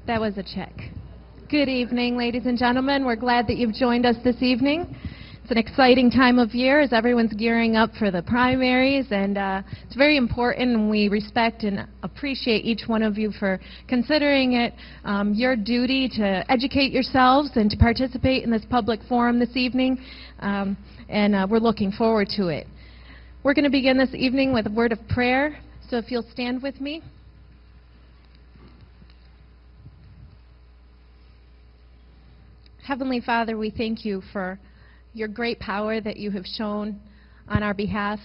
That was a check. Good evening, ladies and gentlemen. We're glad that you've joined us this evening. It's an exciting time of year as everyone's gearing up for the primaries, and it's very important, and we respect and appreciate each one of you for considering it your duty to educate yourselves and to participate in this public forum this evening, and we're looking forward to it. We're going to begin this evening with a word of prayer, so if you'll stand with me. Heavenly Father, we thank you for your great power that you have shown on our behalf,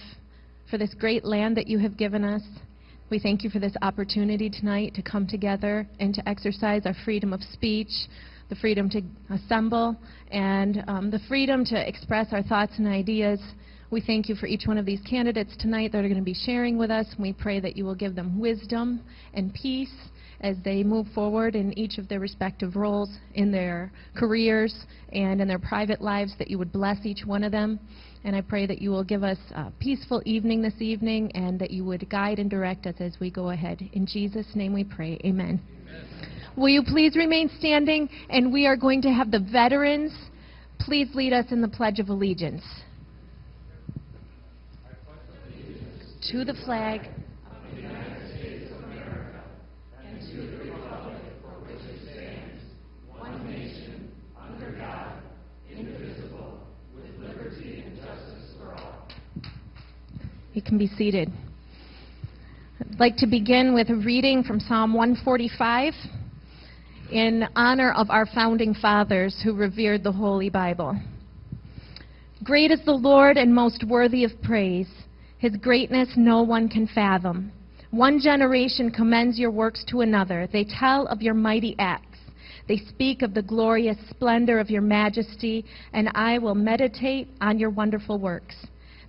for this great land that you have given us. We thank you for this opportunity tonight to come together and to exercise our freedom of speech, the freedom to assemble, and the freedom to express our thoughts and ideas. We thank you for each one of these candidates tonight that are going to be sharing with us. We pray that you will give them wisdom and peace as they move forward in each of their respective roles in their careers and in their private lives, that you would bless each one of them. And I pray that you will give us a peaceful evening this evening, and that you would guide and direct us as we go ahead. In Jesus' name we pray. Amen. Will you please remain standing, and we are going to have the veterans please lead us in the Pledge of Allegiance. To the flag of the United States of America, and to the republic for which it stands, one nation, under God, indivisible, with liberty and justice for all. You can be seated. I'd like to begin with a reading from Psalm 145 in honor of our founding fathers who revered the Holy Bible. Great is the Lord and most worthy of praise. His greatness no one can fathom. One generation commends your works to another. They tell of your mighty acts. They speak of the glorious splendor of your majesty, and I will meditate on your wonderful works.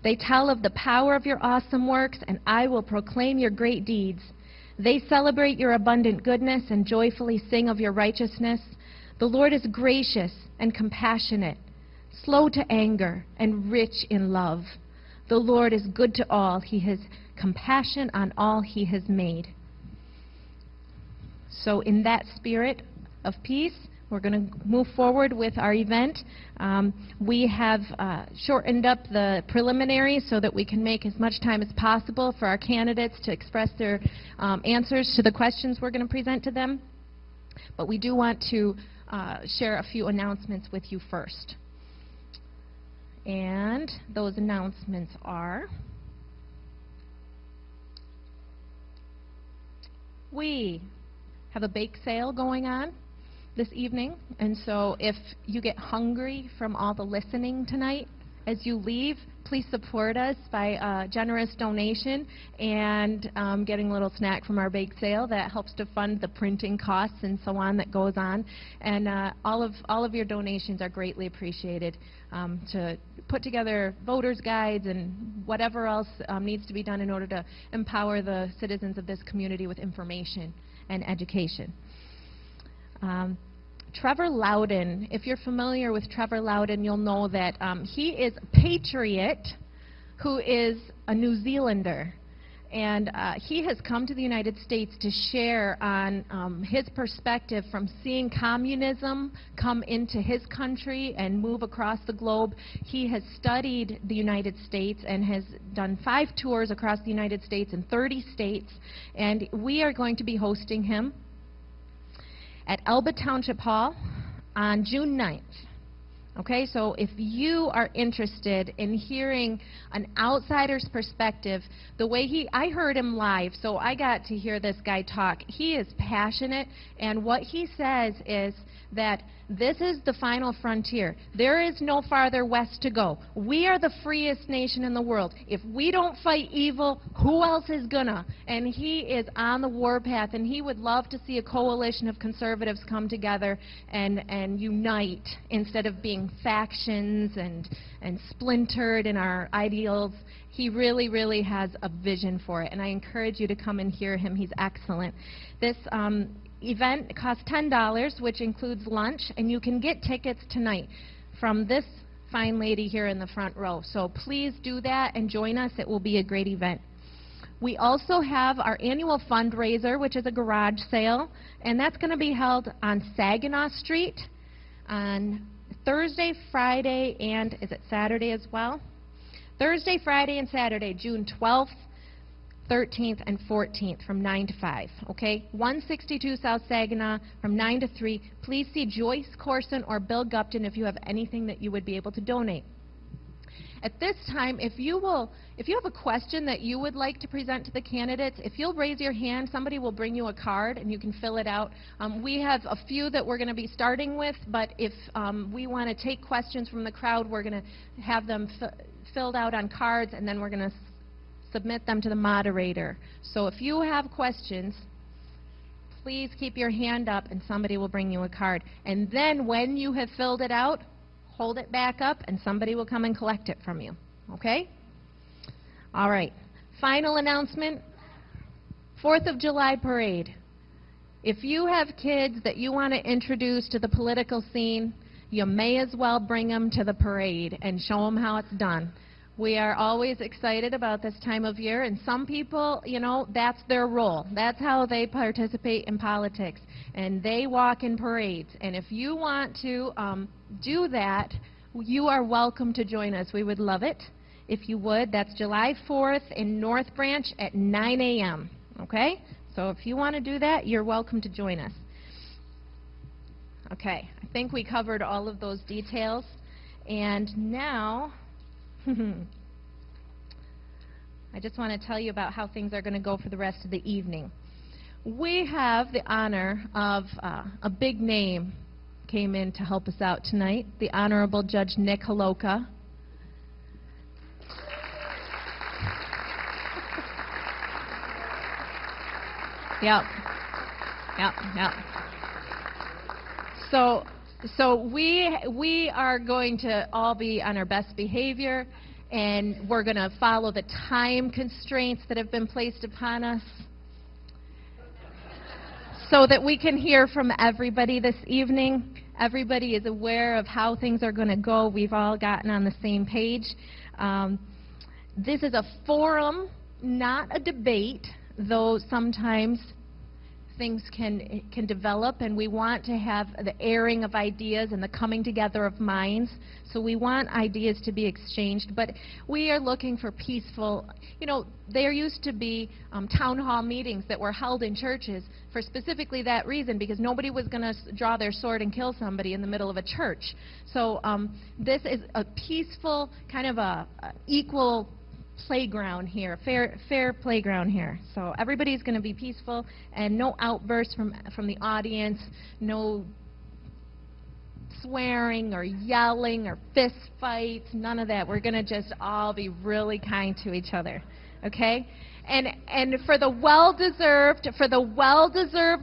They tell of the power of your awesome works, and I will proclaim your great deeds. They celebrate your abundant goodness and joyfully sing of your righteousness. The Lord is gracious and compassionate, slow to anger, and rich in love. The Lord is good to all. He has compassion on all he has made. So in that spirit of peace, we're going to move forward with our event. We have shortened up the preliminaries so that we can make as much time as possible for our candidates to express their answers to the questions we're going to present to them. But we do want to share a few announcements with you first. And those announcements are, we have a bake sale going on this evening, and so if you get hungry from all the listening tonight, as you leave, please support us by a generous donation and getting a little snack from our bake sale. That helps to fund the printing costs and so on that goes on. And all of your donations are greatly appreciated to put together voters' guides and whatever else needs to be done in order to empower the citizens of this community with information and education. Trevor Loudon, if you're familiar with Trevor Loudon, you'll know that he is a patriot who is a New Zealander. And he has come to the United States to share on his perspective from seeing communism come into his country and move across the globe. He has studied the United States and has done 5 tours across the United States in 30 states. And we are going to be hosting him at Elba Township Hall on June 9th. Okay, so if you are interested in hearing an outsider's perspective, the way I heard him live, so I got to hear this guy talk. He is passionate, and what he says is that this is the final frontier. There is no farther west to go. We are the freest nation in the world. If we don't fight evil, who else is gonna? And he is on the warpath, and he would love to see a coalition of conservatives come together and unite instead of being factions and splintered in our ideals. He really, really has a vision for it, and I encourage you to come and hear him. He's excellent. This event costs $10, which includes lunch, and you can get tickets tonight from this fine lady here in the front row. So please do that and join us. It will be a great event. We also have our annual fundraiser, which is a garage sale, and that's going to be held on Saginaw Street on Thursday, Friday, and is it Saturday as well? Thursday, Friday, and Saturday, June 12th, 13th, and 14th from 9 to 5, okay? 162 South Saginaw from 9 to 3. Please see Joyce Corson or Bill Gupton if you have anything that you would be able to donate. At this time, if you have a question that you would like to present to the candidates, if you'll raise your hand, somebody will bring you a card and you can fill it out. We have a few that we're going to be starting with, but if we want to take questions from the crowd, we're going to have them filled out on cards, and then we're going to submit them to the moderator. So if you have questions, please keep your hand up and somebody will bring you a card. And then when you have filled it out, hold it back up and somebody will come and collect it from you. Okay? All right. Final announcement, 4th of July parade. If you have kids that you want to introduce to the political scene, you may as well bring them to the parade and show them how it's done. We are always excited about this time of year, and some people, you know, that's their role. That's how they participate in politics, and they walk in parades. And if you want to do that, you are welcome to join us. We would love it if you would. That's July 4th in North Branch at 9 a.m., okay? So if you want to do that, you're welcome to join us. Okay, I think we covered all of those details. And now, I just want to tell you about how things are going to go for the rest of the evening. We have the honor of a big name came in to help us out tonight, the Honorable Judge Nick Holowka. Yep. So we are going to all be on our best behavior, and we're going to follow the time constraints that have been placed upon us so that we can hear from everybody this evening. Everybody is aware of how things are going to go. We've all gotten on the same page. This is a forum, not a debate, though sometimes things can develop, and we want to have the airing of ideas and the coming together of minds. So we want ideas to be exchanged, but we are looking for peaceful, you know, there used to be town hall meetings that were held in churches for specifically that reason, because nobody was going to draw their sword and kill somebody in the middle of a church. So this is a peaceful, kind of a equal playground here, fair playground here. So everybody's going to be peaceful, and no outbursts from the audience, no swearing or yelling or fist fights, none of that. We're going to just all be really kind to each other, okay? And for the well-deserved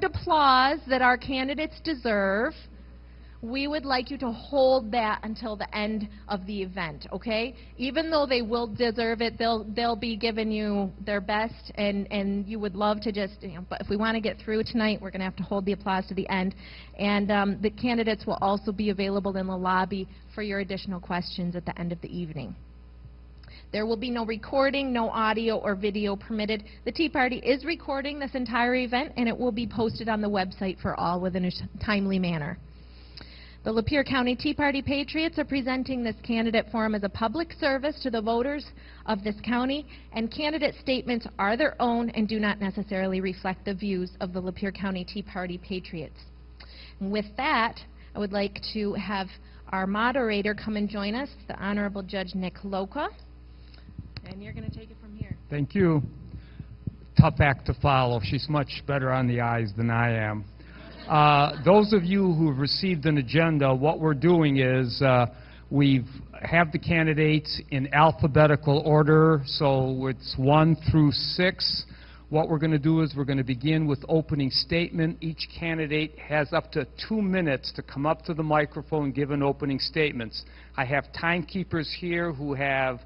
applause that our candidates deserve, we would like you to hold that until the end of the event, okay? Even though they will deserve it, they'll be giving you their best, and you would love to just, you know, but if we want to get through tonight, we're going to have to hold the applause to the end. And the candidates will also be available in the lobby for your additional questions at the end of the evening. There will be no recording, no audio or video permitted. The Tea Party is recording this entire event, and it will be posted on the website for all within a timely manner. The Lapeer County Tea Party Patriots are presenting this candidate forum as a public service to the voters of this county, and candidate statements are their own and do not necessarily reflect the views of the Lapeer County Tea Party Patriots. And with that, I would like to have our moderator come and join us, the Honorable Judge Nick Holowka, and you're going to take it from here. Thank you. Tough act to follow. She's much better on the eyes than I am. Those of you who have received an agenda, what we're doing is we have the candidates in alphabetical order, so it's 1 through 6. What we're going to do is we're going to begin with opening statement. Each candidate has up to 2 minutes to come up to the microphone and give an opening statements. I have timekeepers here who have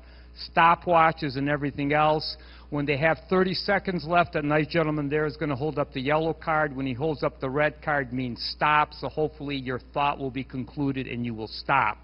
stopwatches and everything else. When they have 30 seconds left, that nice gentleman there is going to hold up the yellow card. When he holds up the red card, means stop, so hopefully your thought will be concluded and you will stop.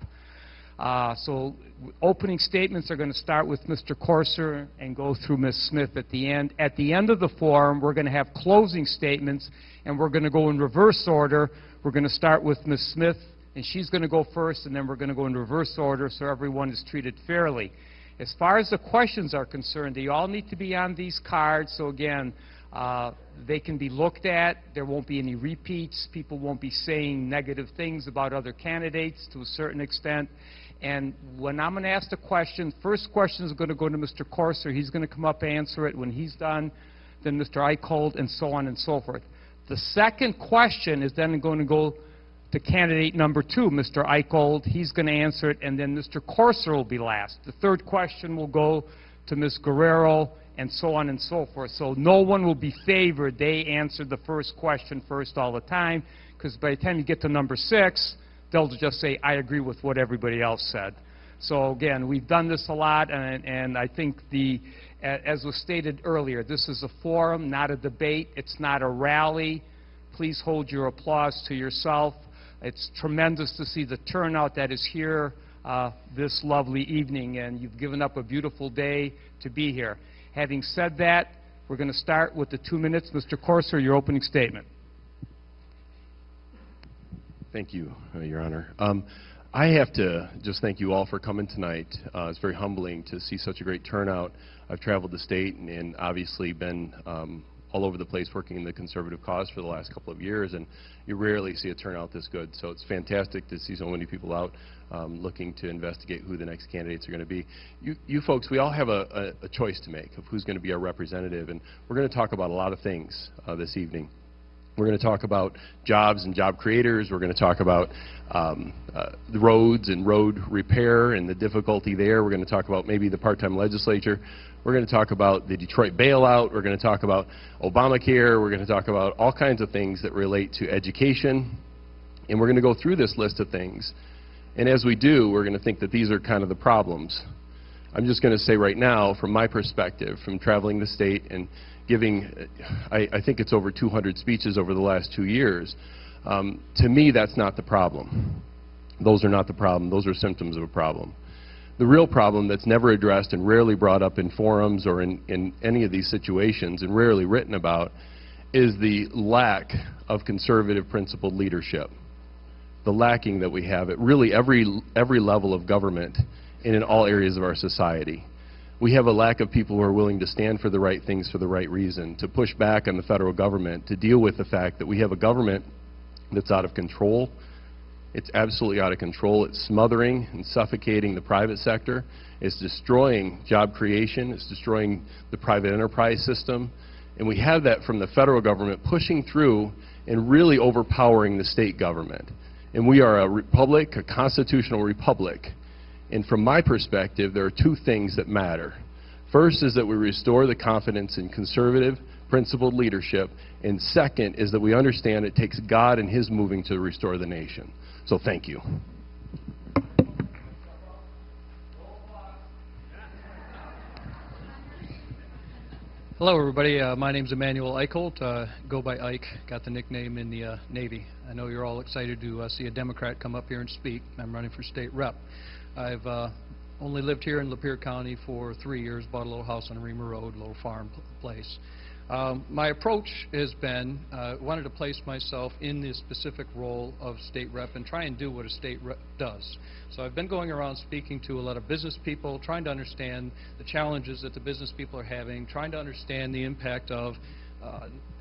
So opening statements are going to start with Mr. Corser and go through Ms. Smith at the end. At the end of the forum, we're going to have closing statements, and we're going to go in reverse order. We're going to start with Ms. Smith, and she's going to go first, and then we're going to go in reverse order so everyone is treated fairly. As far as the questions are concerned, they all need to be on these cards, so again, they can be looked at. There won't be any repeats. People won't be saying negative things about other candidates to a certain extent. And when I'm going to ask the question, first question is going to go to Mr. Corser. He's going to come up and answer it. When he's done, then Mr. Eichbolt, and so on and so forth. The second question is then going to go to candidate number 2, Mr. Eichbolt. He's going to answer it, and then Mr. Corser will be last. The third question will go to Ms. Guerrero, and so on and so forth. So no one will be favored. They answer the first question first all the time, because by the time you get to number 6, they'll just say, I agree with what everybody else said. So again, we've done this a lot, and I think as was stated earlier, this is a forum, not a debate. It's not a rally. Please hold your applause to yourself. It's tremendous to see the turnout that is here this lovely evening, and you've given up a beautiful day to be here. Having said that, we're going to start with the 2 minutes. Mr. Corser, your opening statement. Thank you, Your Honor. I have to just thank you all for coming tonight. It's very humbling to see such a great turnout. I've traveled the state and obviously been all over the place working in the conservative cause for the last couple of years, and you rarely see a turnout this good. So it's fantastic to see so many people out looking to investigate who the next candidates are going to be. You folks, we all have a choice to make of who's going to be our representative, and we're going to talk about a lot of things this evening. We're going to talk about jobs and job creators. We're going to talk about the roads and road repair and the difficulty there. We're going to talk about maybe the part-time legislature. We're going to talk about the Detroit bailout. We're going to talk about Obamacare. We're going to talk about all kinds of things that relate to education. And we're going to go through this list of things. And as we do, we're going to think that these are kind of the problems. I'm just going to say right now, from my perspective, from traveling the state and giving, I think it's over 200 speeches over the last 2 years, to me, that's not the problem. Those are not the problem. Those are symptoms of a problem. The real problem that's never addressed and rarely brought up in forums or in any of these situations and rarely written about is the lack of conservative principled leadership. The lacking that we have at really every level of government and in all areas of our society. We have a lack of people who are willing to stand for the right things for the right reason, to push back on the federal government, to deal with the fact that we have a government that's out of control. It's absolutely out of control. It's smothering and suffocating the private sector. It's destroying job creation. It's destroying the private enterprise system. And we have that from the federal government pushing through and really overpowering the state government. And we are a republic, a constitutional republic. And from my perspective, there are 2 things that matter. First is that we restore the confidence in conservative, principled leadership. And second is that we understand it takes God and His moving to restore the nation. So thank you. Hello, everybody. My name's Emanual Eichbolt. Go by Ike. Got the nickname in the Navy. I know you're all excited to see a Democrat come up here and speak. I'm running for state rep. I've only lived here in Lapeer County for 3 years, bought a little house on Reamer Road, a little farm place. My approach has been, wanted to place myself in the specific role of state rep and try and do what a state rep does. So I've been going around speaking to a lot of business people, trying to understand the challenges that the business people are having, trying to understand the impact of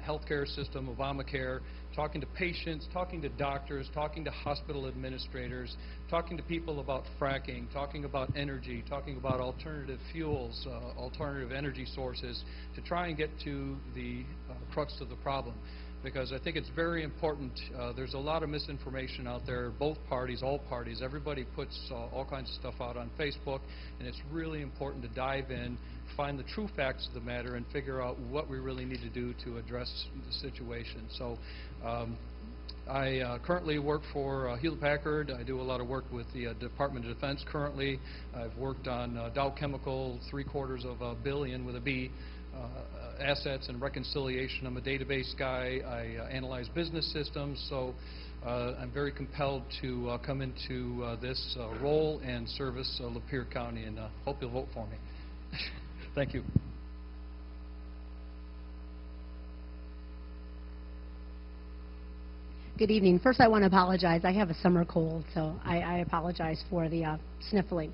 healthcare system, Obamacare, talking to patients, talking to doctors, talking to hospital administrators, talking to people about fracking, talking about energy, talking about alternative fuels, alternative energy sources, to try and get to the crux of the problem. Because I think it's very important. There's a lot of misinformation out there, both parties, all parties. Everybody puts all kinds of stuff out on Facebook, and it's really important to dive in, find the true facts of the matter, and figure out what we really need to do to address the situation. So I currently work for Hewlett-Packard. I do a lot of work with the Department of Defense currently. I've worked on Dow Chemical, $750 million with a B. assets and reconciliation. I'm a database guy. I analyze business systems, so I'm very compelled to come into this role and service Lapeer County, and hope you'll vote for me. Thank you. Good evening. First, I want to apologize. I have a summer cold, so I apologize for the sniffling.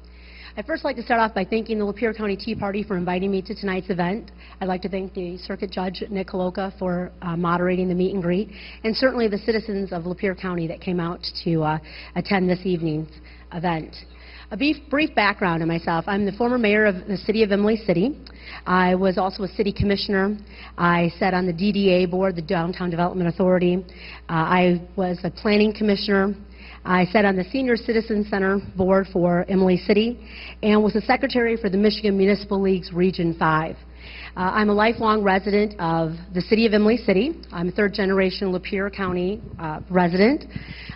I'd first like to start off by thanking the Lapeer County Tea Party for inviting me to tonight's event. I'd like to thank the Circuit Judge, Nick Holowka, for moderating the meet and greet, and certainly the citizens of Lapeer County that came out to attend this evening's event. A brief background on myself. I'm the former mayor of the city of Imlay City. I was also a city commissioner. I sat on the DDA board, the Downtown Development Authority. I was a planning commissioner. I sat on the Senior Citizen Center board for Imlay City and was the secretary for the Michigan Municipal League's Region 5. I'm a lifelong resident of the city of Imlay City. I'm a third-generation Lapeer County resident.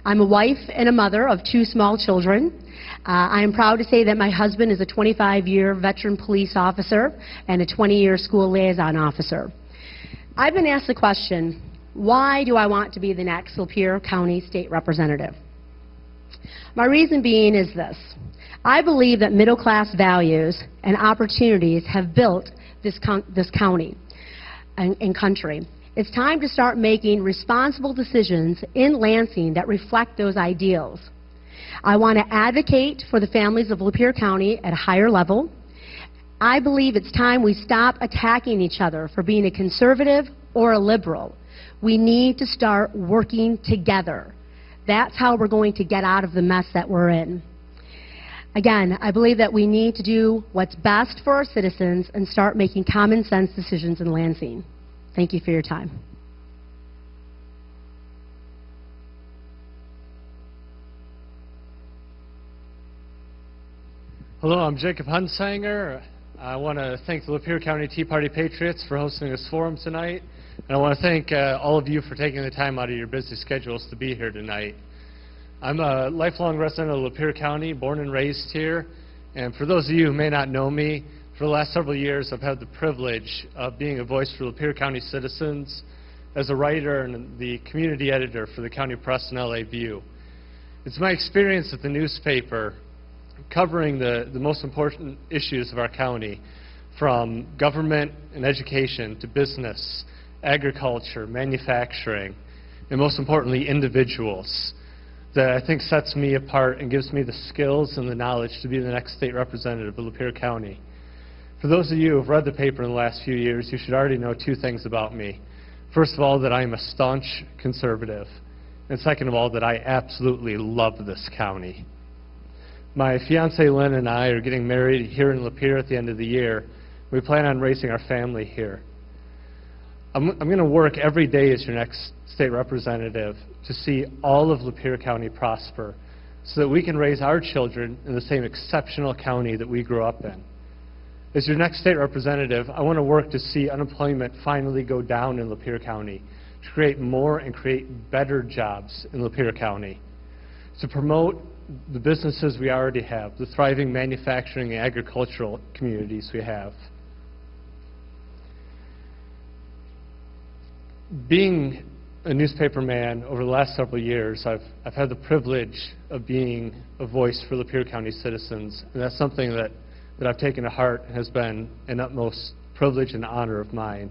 I'm a wife and a mother of 2 small children. I am proud to say that my husband is a 25-year veteran police officer and a 20-year school liaison officer. I've been asked the question, why do I want to be the next Lapeer County State Representative? My reason being is this. I believe that middle-class values and opportunities have built this county and country. It's time to start making responsible decisions in Lansing that reflect those ideals. I want to advocate for the families of Lapeer County at a higher level. I believe it's time we stop attacking each other for being a conservative or a liberal. We need to start working together. That's how we're going to get out of the mess that we're in. Again, I believe that we need to do what's best for our citizens and start making common sense decisions in Lansing. Thank you for your time. Hello, I'm Jacob Hunsanger. I want to thank the Lapeer County Tea Party Patriots for hosting this forum tonight. And I want to thank all of you for taking the time out of your busy schedules to be here tonight. I'm a lifelong resident of Lapeer County, born and raised here. And for those of you who may not know me, for the last several years I've had the privilege of being a voice for Lapeer County citizens as a writer and the community editor for the County Press and LA View. It's my experience at the newspaper covering the most important issues of our county, from government and education to business, agriculture, manufacturing, and most importantly, individuals, that I think sets me apart and gives me the skills and the knowledge to be the next state representative of Lapeer County. For those of you who have read the paper in the last few years, you should already know 2 things about me. First of all, that I am a staunch conservative, and second of all, that I absolutely love this county. My fiancée Lynn and I are getting married here in Lapeer at the end of the year. We plan on raising our family here. I'm going to work every day as your next state representative to see all of Lapeer County prosper so that we can raise our children in the same exceptional county that we grew up in. As your next state representative, I want to work to see unemployment finally go down in Lapeer County, to create more and create better jobs in Lapeer County, to promote the businesses we already have, the thriving manufacturing and agricultural communities we have. Being a newspaper man over the last several years, I've had the privilege of being a voice for Lapeer County citizens, and that's something that I've taken to heart and has been an utmost privilege and honor of mine.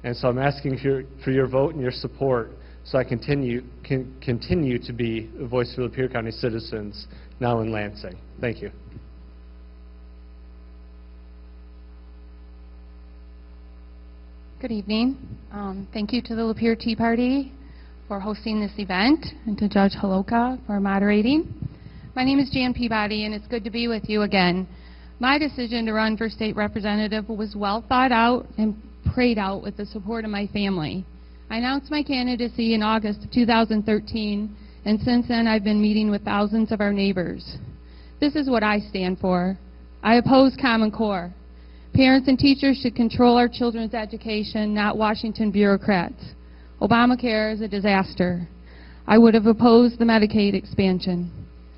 And so I'm asking for your vote and your support so I can continue to be a voice for Lapeer County citizens now in Lansing. Thank you. Good evening. Thank you to the Lapeer Tea Party for hosting this event and to Judge Holowka for moderating. My name is Jan Peabody and it's good to be with you again. My decision to run for state representative was well thought out and prayed out with the support of my family. I announced my candidacy in August of 2013, and since then I've been meeting with thousands of our neighbors. This is what I stand for. I oppose Common Core. Parents and teachers should control our children's education, not Washington bureaucrats. Obamacare is a disaster. I would have opposed the Medicaid expansion.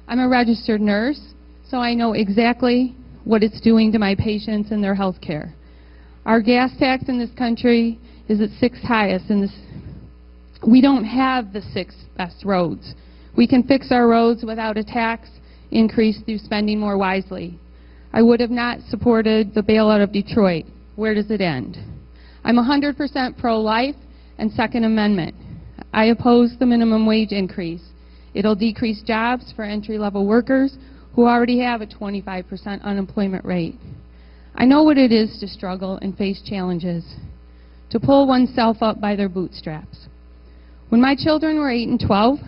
I'm a registered nurse, so I know exactly what it's doing to my patients and their health care. Our gas tax in this country is its 6th highest in this. We don't have the 6th best roads. We can fix our roads without a tax increase through spending more wisely. I would have not supported the bailout of Detroit. Where does it end? I'm 100% pro-life and Second Amendment. I oppose the minimum wage increase. It'll decrease jobs for entry-level workers who already have a 25% unemployment rate. I know what it is to struggle and face challenges, to pull oneself up by their bootstraps. When my children were 8 and 12,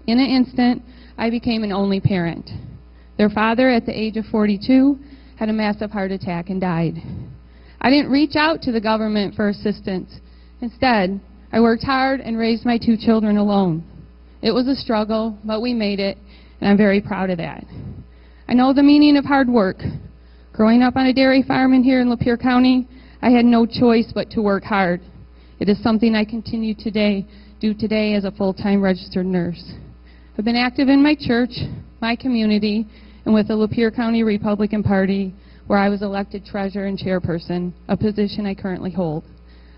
in an instant, I became an only parent. Their father, at the age of 42, had a massive heart attack and died. I didn't reach out to the government for assistance. Instead, I worked hard and raised my 2 children alone. It was a struggle, but we made it, and I'm very proud of that. I know the meaning of hard work. Growing up on a dairy farm in here in Lapeer County, I had no choice but to work hard. It is something I continue to do today as a full-time registered nurse. I've been active in my church, my community, and with the Lapeer County Republican Party, where I was elected treasurer and chairperson, a position I currently hold.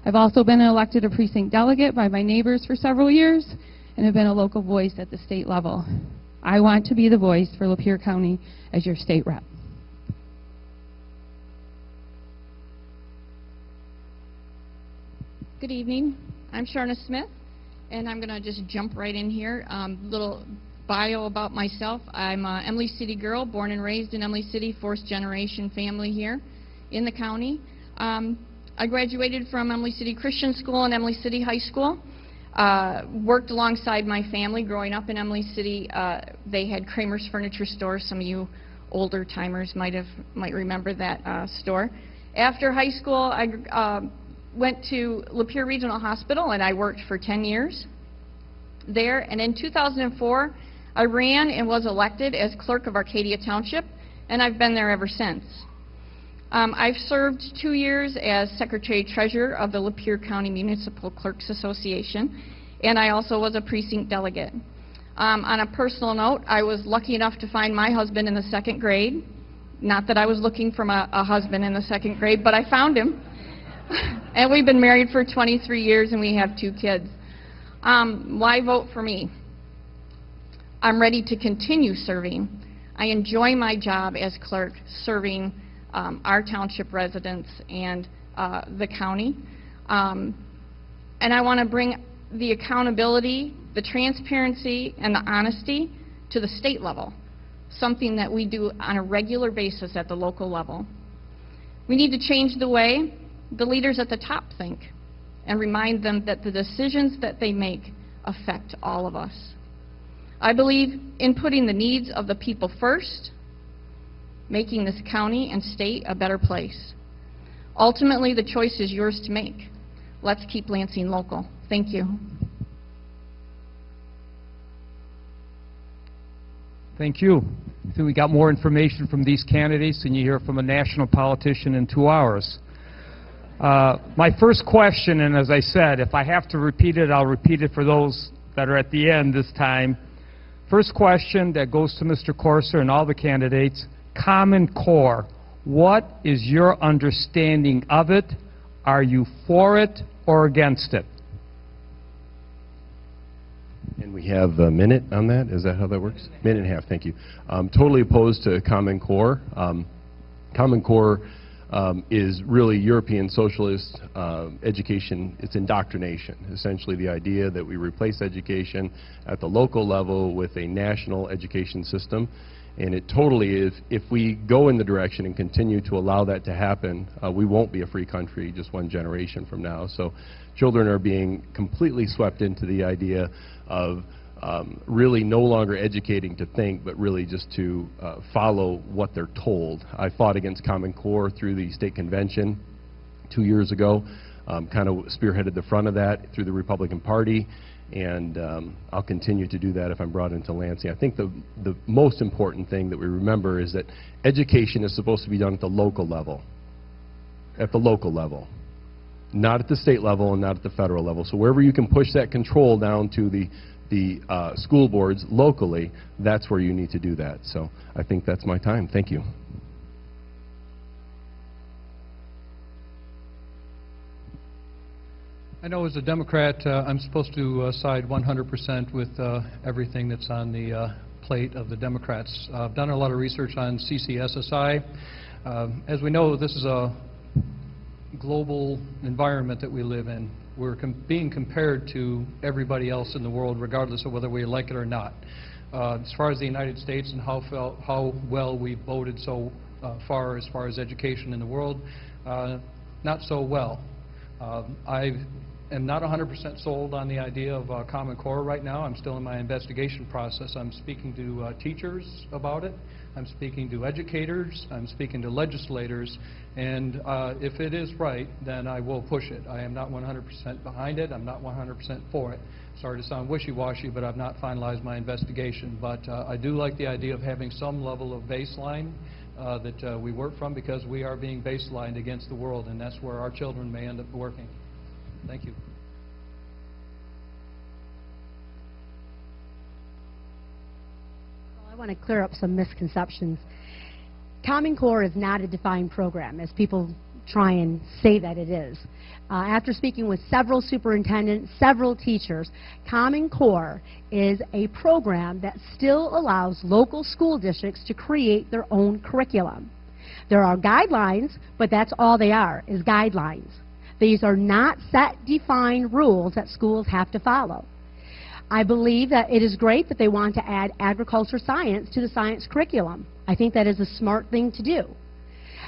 I've also been elected a precinct delegate by my neighbors for several years, and have been a local voice at the state level. I want to be the voice for Lapeer County as your state rep. Good evening. I'm Sharna Smith, and I'm going to just jump right in here. Little bio about myself. I'm an Emily City girl, born and raised in Emily City, 4th generation family here in the county. I graduated from Emily City Christian School and Emily City High School. Worked alongside my family growing up in Emily City. They had Kramer's Furniture Store. Some of you older timers might remember that store. After high school, I went to Lapeer Regional Hospital, and I worked for 10 years there. And in 2004, I ran and was elected as clerk of Arcadia Township, and I've been there ever since. I've served 2 years as secretary-treasurer of the Lapeer County Municipal Clerks Association, and I also was a precinct delegate. On a personal note, I was lucky enough to find my husband in the 2nd grade. Not that I was looking for a husband in the 2nd grade, but I found him. And we've been married for 23 years, and we have 2 kids. Why vote for me? I'm ready to continue serving. I enjoy my job as clerk, serving our township residents and the county. And I want to bring the accountability, the transparency, and the honesty to the state level, something that we do on a regular basis at the local level. We need to change the way the leaders at the top think and remind them that the decisions that they make affect all of us. I believe in putting the needs of the people first, making this county and state a better place. Ultimately, the choice is yours to make. Let's keep Lansing local. Thank you. Thank you. I think we got more information from these candidates than you hear from a national politician in 2 hours. My first question, and as I said, if I have to repeat it, I'll repeat it for those that are at the end this time. First question that goes to Mr. Corser and all the candidates, Common Core. What is your understanding of it? Are you for it or against it? And we have a minute on that? Is that how that works? Minute and a half, thank you. Totally opposed to Common Core. Common Core is really European socialist education. It's indoctrination. Essentially the idea that we replace education at the local level with a national education system. And it totally is, if we go in the direction and continue to allow that to happen, we won't be a free country just 1 generation from now. So children are being completely swept into the idea of really no longer educating to think, but really just to follow what they're told. I fought against Common Core through the state convention 2 years ago, kind of spearheaded the front of that through the Republican Party, and I'll continue to do that if I'm brought into Lansing. I think the most important thing that we remember is that education is supposed to be done at the local level. At the local level. Not at the state level and not at the federal level. So wherever you can push that control down to the school boards locally, that's where you need to do that. So I think that's my time. Thank you. I know as a Democrat, I'm supposed to side 100% with everything that's on the plate of the Democrats. I've done a lot of research on CCSSI. As we know, this is a global environment that we live in. We're being compared to everybody else in the world, regardless of whether we like it or not. As far as the United States and how well we've voted so far as education in the world, not so well. I am not 100% sold on the idea of Common Core right now. I'm still in my investigation process. I'm speaking to teachers about it. I'm speaking to educators. I'm speaking to legislators. And if it is right, then I will push it. I am not 100% behind it. I'm not 100% for it. Sorry to sound wishy-washy, but I've not finalized my investigation. But I do like the idea of having some level of baseline that we work from, because we are being baselined against the world, and that's where our children may end up working. Thank you. Well, I want to clear up some misconceptions. Common Core is not a defined program, as people try and say that it is. After speaking with several superintendents, several teachers, Common Core is a program that still allows local school districts to create their own curriculum. There are guidelines, but that's all they are, is guidelines. These are not set, defined rules that schools have to follow. I believe that it is great that they want to add agriculture science to the science curriculum. I think that is a smart thing to do.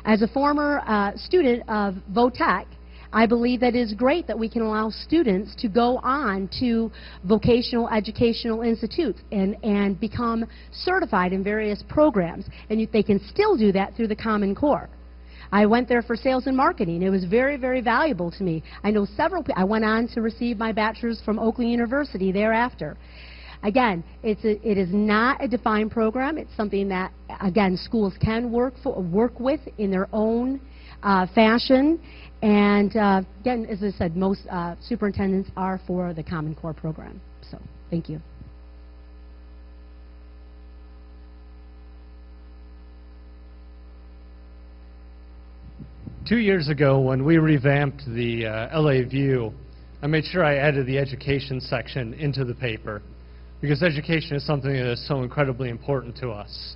As a former student of VOTEC, I believe that it is great that we can allow students to go on to vocational educational institutes and become certified in various programs, and they can still do that through the Common Core. I went there for sales and marketing. It was very, very valuable to me. I know several people. I went on to receive my bachelor's from Oakland University thereafter. Again, it is not a defined program. It's something that, again, schools can work with in their own fashion. And again, as I said, most superintendents are for the Common Core program. So, thank you. Two years ago, when we revamped the LA View, I made sure I added the education section into the paper, because education is something that is so incredibly important to us.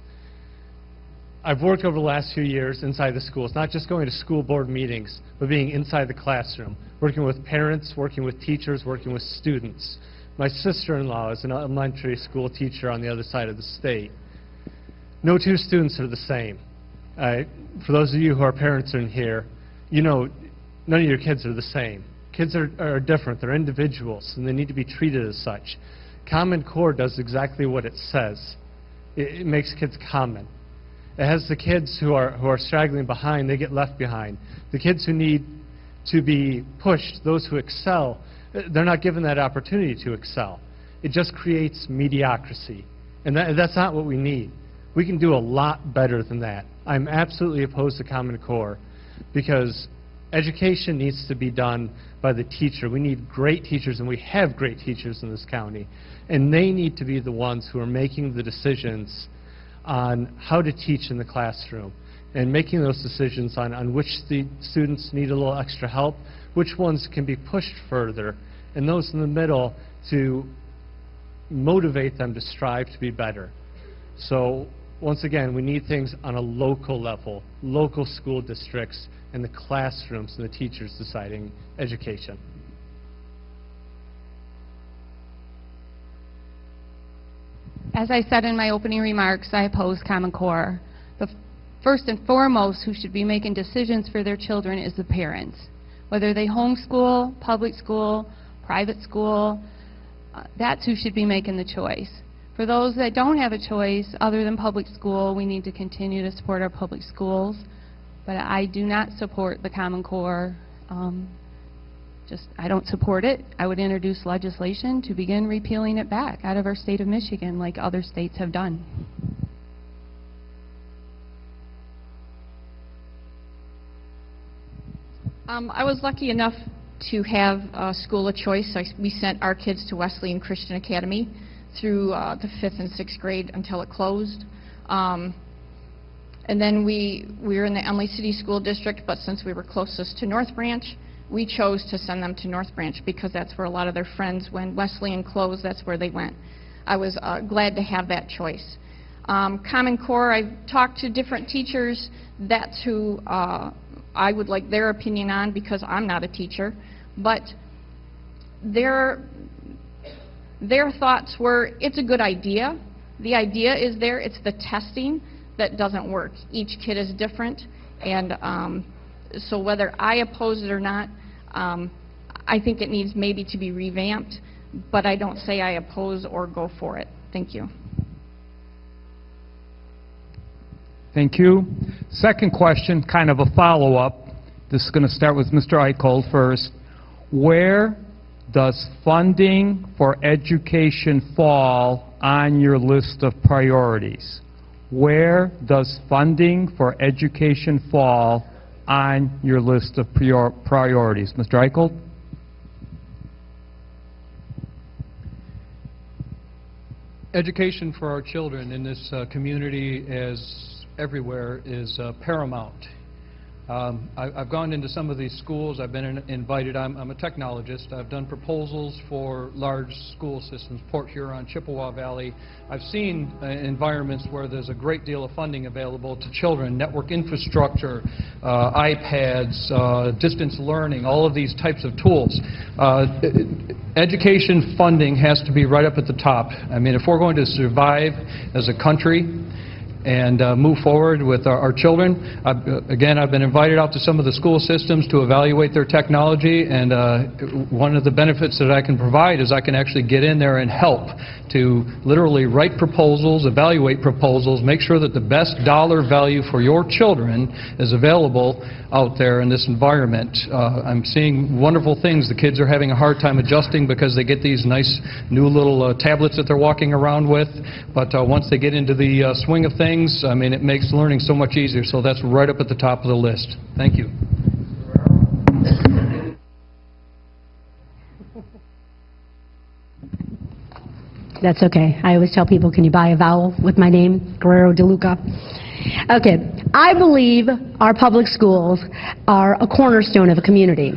I've worked over the last few years inside the schools, not just going to school board meetings, but being inside the classroom, working with parents, working with teachers, working with students. My sister-in-law is an elementary school teacher on the other side of the state. No two students are the same. For those of you who are parents in here, you know none of your kids are the same. Kids are different. They're individuals, and they need to be treated as such. Common Core does exactly what it says. It makes kids common. It has the kids who are straggling behind, they get left behind. The kids who need to be pushed, those who excel, they're not given that opportunity to excel. It just creates mediocrity, and that's not what we need. We can do a lot better than that. I'm absolutely opposed to Common Core, because education needs to be done by the teacher. We need great teachers, and we have great teachers in this county, and they need to be the ones who are making the decisions on how to teach in the classroom, and making those decisions on which the students need a little extra help, which ones can be pushed further, and those in the middle to motivate them to strive to be better. So once again, we need things on a local level, local school districts, and the classrooms and the teachers deciding education. As I said in my opening remarks, I oppose Common Core. The first and foremost who should be making decisions for their children is the parents. Whether they homeschool, public school, private school, that's who should be making the choice. For those that don't have a choice other than public school, we need to continue to support our public schools. But I do not support the Common Core. I don't support it. I would introduce legislation to begin repealing it back out of our state of Michigan, like other states have done. I was lucky enough to have a school of choice. We sent our kids to Wesleyan Christian Academy through the 5th and 6th grade until it closed. And then we were in the Emily City School District, but since we were closest to North Branch, we chose to send them to North Branch because that's where a lot of their friends, when Wesleyan closed, that's where they went. I was glad to have that choice. Common Core, I've talked to different teachers. That's who I would like their opinion on because I'm not a teacher. But their thoughts were, it's a good idea. The idea is there. It's the testing that doesn't work. Each kid is different. And so whether I oppose it or not, I think it needs maybe to be revamped. But I don't say I oppose or go for it. Thank you. Thank you. Second question, kind of a follow-up. This is going to start with Mr. Eichbolt first. Where does funding for education fall on your list of priorities? Where does funding for education fall on your list of priorities? Mr. Eichbolt? Education for our children in this community, as everywhere, is paramount. I've gone into some of these schools. I've been invited. I'm a technologist. I've done proposals for large school systems, Port Huron, Chippewa Valley. I've seen environments where there's a great deal of funding available to children, network infrastructure, iPads, distance learning, all of these types of tools. Education funding has to be right up at the top. I mean, if we're going to survive as a country and move forward with our children. Again, I've been invited out to some of the school systems to evaluate their technology, and one of the benefits that I can provide is I can actually get in there and help to literally write proposals, evaluate proposals, make sure that the best dollar value for your children is available out there in this environment. I'm seeing wonderful things. The kids are having a hard time adjusting because they get these nice new little tablets that they're walking around with, but once they get into the swing of things, I mean, it makes learning so much easier, so that's right up at the top of the list. Thank you. That's okay. I always tell people, can you buy a vowel with my name? Guerrero, DeLuca. Okay. I believe our public schools are a cornerstone of a community.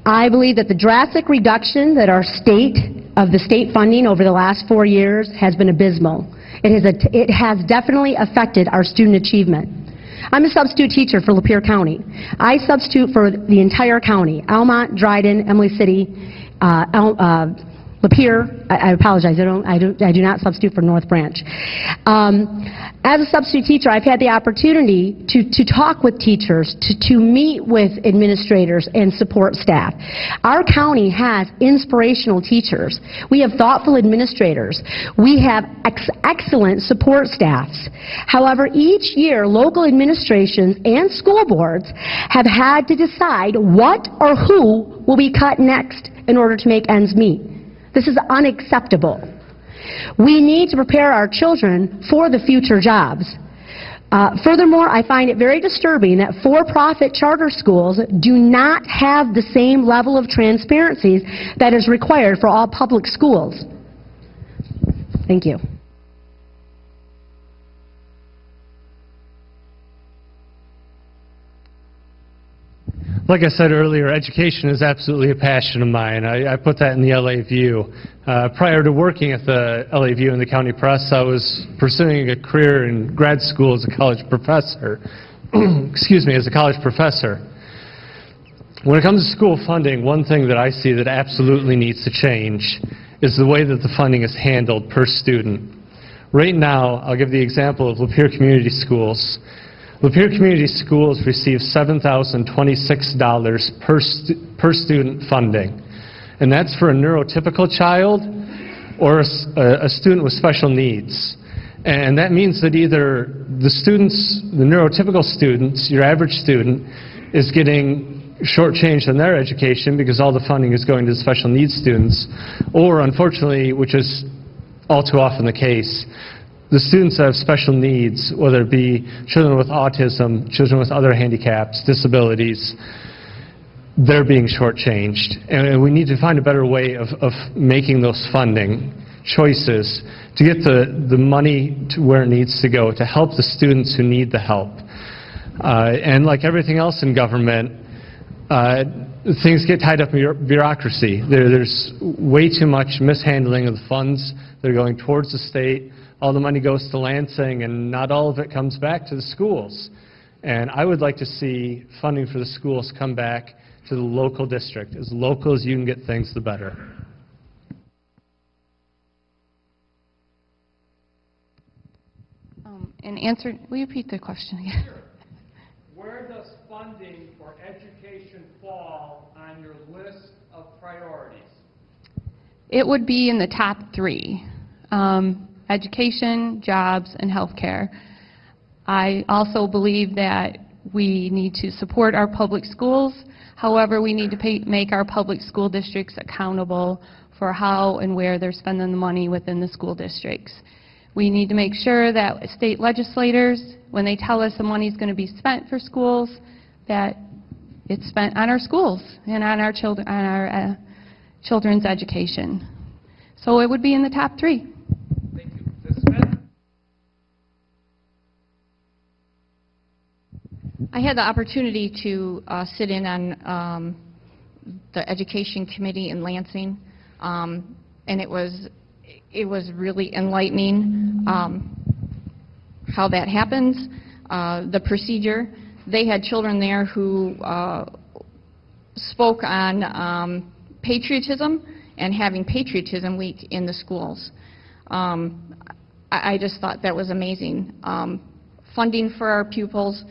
I believe that the drastic reduction that our the state funding over the last 4 years has been abysmal. It has definitely affected our student achievement. I'm a substitute teacher for Lapeer County. I substitute for the entire county, Almont, Dryden, Emily City, Lapeer. I apologize, I do not substitute for North Branch. As a substitute teacher, I've had the opportunity to talk with teachers, to meet with administrators and support staff. Our county has inspirational teachers. We have thoughtful administrators. We have excellent support staffs. However, each year, local administrations and school boards have had to decide what or who will be cut next in order to make ends meet. This is unacceptable. We need to prepare our children for the future jobs. Furthermore, I find it very disturbing that for-profit charter schools do not have the same level of transparency that is required for all public schools. Thank you. Like I said earlier, education is absolutely a passion of mine. I put that in the LA View. Prior to working at the LA View in the county press, I was pursuing a career in grad school as a college professor. Excuse me, as a college professor. When it comes to school funding, one thing that I see that absolutely needs to change is the way that the funding is handled per student. Right now, I'll give the example of Lapeer Community Schools. Lapeer Community Schools receive $7,026 per student funding. And that's for a neurotypical child or a student with special needs. And that means that either the neurotypical students, your average student, is getting shortchanged on their education because all the funding is going to special needs students, or unfortunately, which is all too often the case, the students that have special needs, whether it be children with autism, children with other handicaps, disabilities, they're being shortchanged. And we need to find a better way of making those funding choices to get the money to where it needs to go, to help the students who need the help. And like everything else in government, we need to find a better way of making those funding choices to get the money to where it needs to go to help the students who need the help. And like everything else in government, we need to find a better way of making those funding choices to get the money to where it needs to go to help the students who need the help. things get tied up in bureaucracy. There's way too much mishandling of the funds that are going towards the state. All the money goes to Lansing, and not all of it comes back to the schools. And I would like to see funding for the schools come back to the local district. As local as you can get things, the better. Will you repeat the question again? Sure. Where does funding for education fall on your list of priorities? It would be in the top 3. Education, jobs, and healthcare. I also believe that we need to support our public schools. However, we need to make our public school districts accountable for how and where they're spending the money within the school districts. We need to make sure that state legislators, when they tell us the money is going to be spent for schools, that it's spent on our schools and on our children's education. So it would be in the top 3. Thank you. Ms. Smith? I had the opportunity to sit in on the Education Committee in Lansing, and it was really enlightening how that happens, the procedure. They had children there who spoke on patriotism and having Patriotism Week in the schools. I just thought that was amazing. Funding for our pupils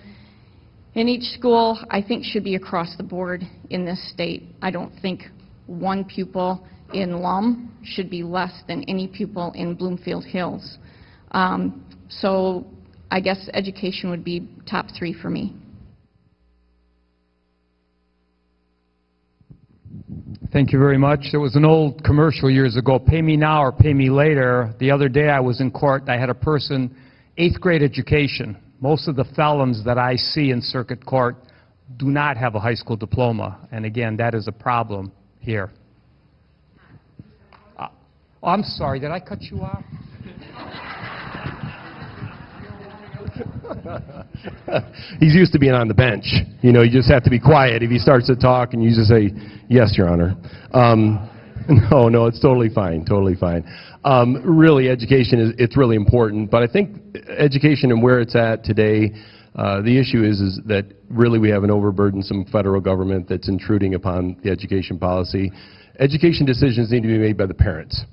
in each school, I think, should be across the board in this state. I don't think one pupil in Lum should be less than any pupil in Bloomfield Hills. So I guess education would be top 3 for me. Thank you very much. There was an old commercial years ago, pay me now or pay me later. The other day I was in court. I had a person, 8th grade education. Most of the felons that I see in circuit court do not have a high school diploma. And again, that is a problem here. Oh, I'm sorry, did I cut you off? He's used to being on the bench. You know, you just have to be quiet. If he starts to talk and you just say, yes, Your Honor. No, it's totally fine, totally fine. Really, education it's really important, but I think education and where it's at today, the issue is that really we have an overburdensome federal government that's intruding upon the education policy. Education decisions need to be made by the parents.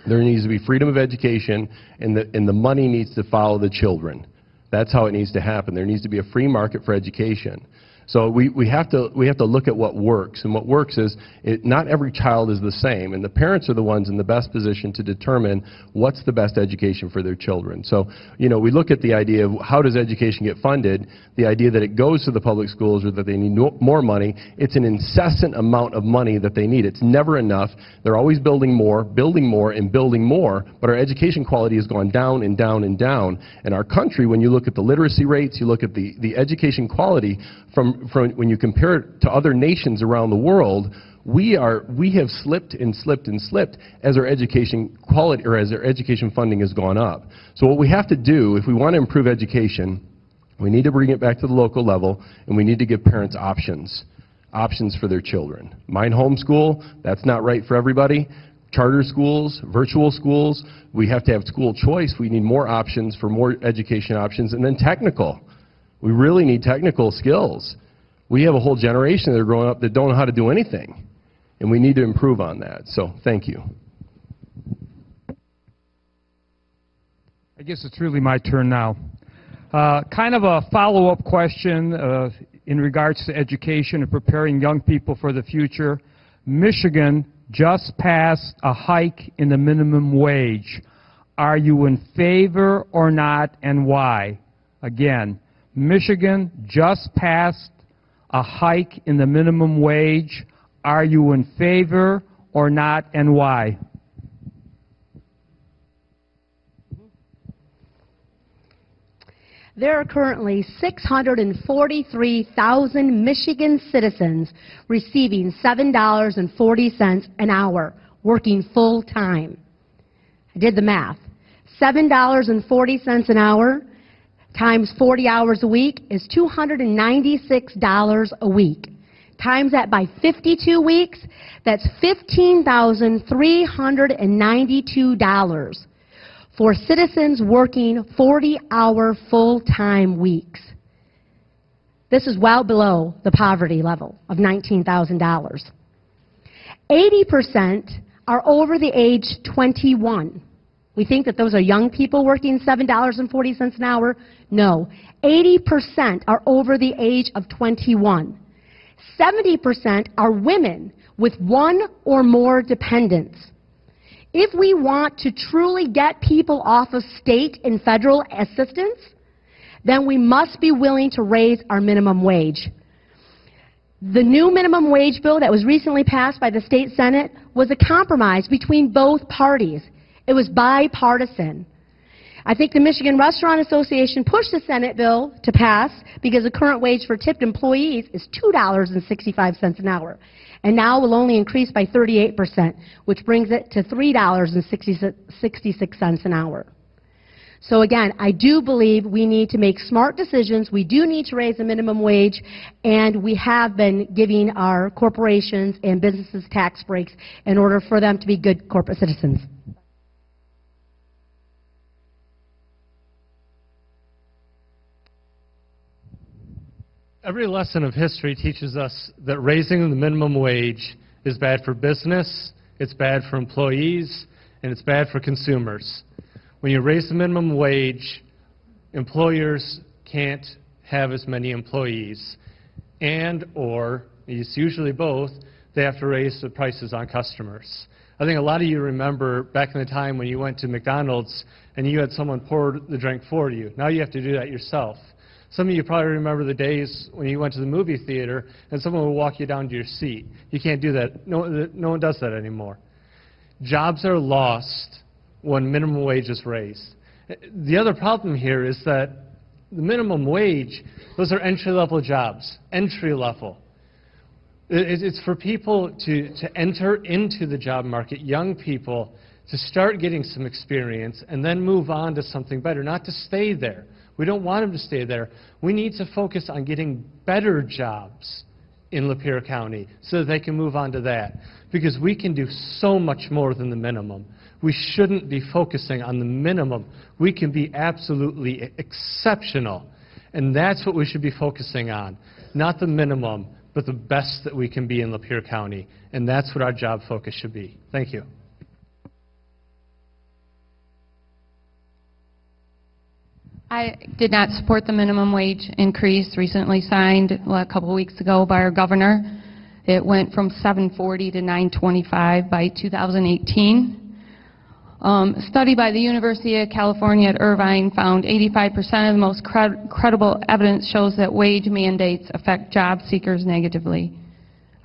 There needs to be freedom of education, and the money needs to follow the children. That's how it needs to happen. There needs to be a free market for education. So we have to look at what works, and what works is not every child is the same, and the parents are the ones in the best position to determine what's the best education for their children. So, you know, we look at the idea of how does education get funded, the idea that it goes to the public schools or that they need more money. It's an incessant amount of money that they need. It's never enough. They're always building more, and building more, but our education quality has gone down and down and down. And our country, when you look at the literacy rates, you look at the education quality, from when you compare it to other nations around the world, we have slipped and slipped and slipped as our education quality, or as our education funding has gone up. So what we have to do, if we want to improve education, we need to bring it back to the local level, and we need to give parents options for their children. Mine homeschool, that's not right for everybody. Charter schools, virtual schools, we have to have school choice. We need more options for more education options, and then technical. We really need technical skills. We have a whole generation that are growing up that don't know how to do anything, and we need to improve on that. So thank you. I guess it's really my turn now. Kind of a follow-up question in regards to education and preparing young people for the future. Michigan just passed a hike in the minimum wage. Are you in favor or not, and why? Again, Michigan just passed a hike in the minimum wage. Are you in favor or not, and why? There are currently 643,000 Michigan citizens receiving $7.40 an hour, working full-time. I did the math. $7.40 an hour times 40 hours a week is $296 a week. times that by 52 weeks, that's $15,392 for citizens working 40-hour full-time weeks. This is well below the poverty level of $19,000. 80% are over the age 21. We think that those are young people working $7.40 an hour. No, 80% are over the age of 21. 70% are women with one or more dependents. If we want to truly get people off of state and federal assistance, then we must be willing to raise our minimum wage. The new minimum wage bill that was recently passed by the state Senate was a compromise between both parties. It was bipartisan. I think the Michigan Restaurant Association pushed the Senate bill to pass because the current wage for tipped employees is $2.65 an hour, and now will only increase by 38%, which brings it to $3.66 an hour. So again, I do believe we need to make smart decisions. We do need to raise the minimum wage, and we have been giving our corporations and businesses tax breaks in order for them to be good corporate citizens. Every lesson of history teaches us that raising the minimum wage is bad for business, it's bad for employees, and it's bad for consumers. When you raise the minimum wage, employers can't have as many employees, and or, it's usually both, they have to raise the prices on customers. I think a lot of you remember back in the time when you went to McDonald's and you had someone pour the drink for you. Now you have to do that yourself. Some of you probably remember the days when you went to the movie theater and someone would walk you down to your seat. You can't do that. No one does that anymore. Jobs are lost when minimum wage is raised. The other problem here is that the minimum wage, those are entry-level jobs, entry-level. It's for people to enter into the job market, young people, to start getting some experience and then move on to something better, not to stay there. We don't want them to stay there. We need to focus on getting better jobs in Lapeer County so that they can move on to that, because we can do so much more than the minimum. We shouldn't be focusing on the minimum. We can be absolutely exceptional, and that's what we should be focusing on, not the minimum, but the best that we can be in Lapeer County, and that's what our job focus should be. Thank you. I did not support the minimum wage increase recently signed a couple of weeks ago by our governor. It went from $7.40 to $9.25 by 2018. A study by the University of California at Irvine found 85% of the most credible evidence shows that wage mandates affect job seekers negatively.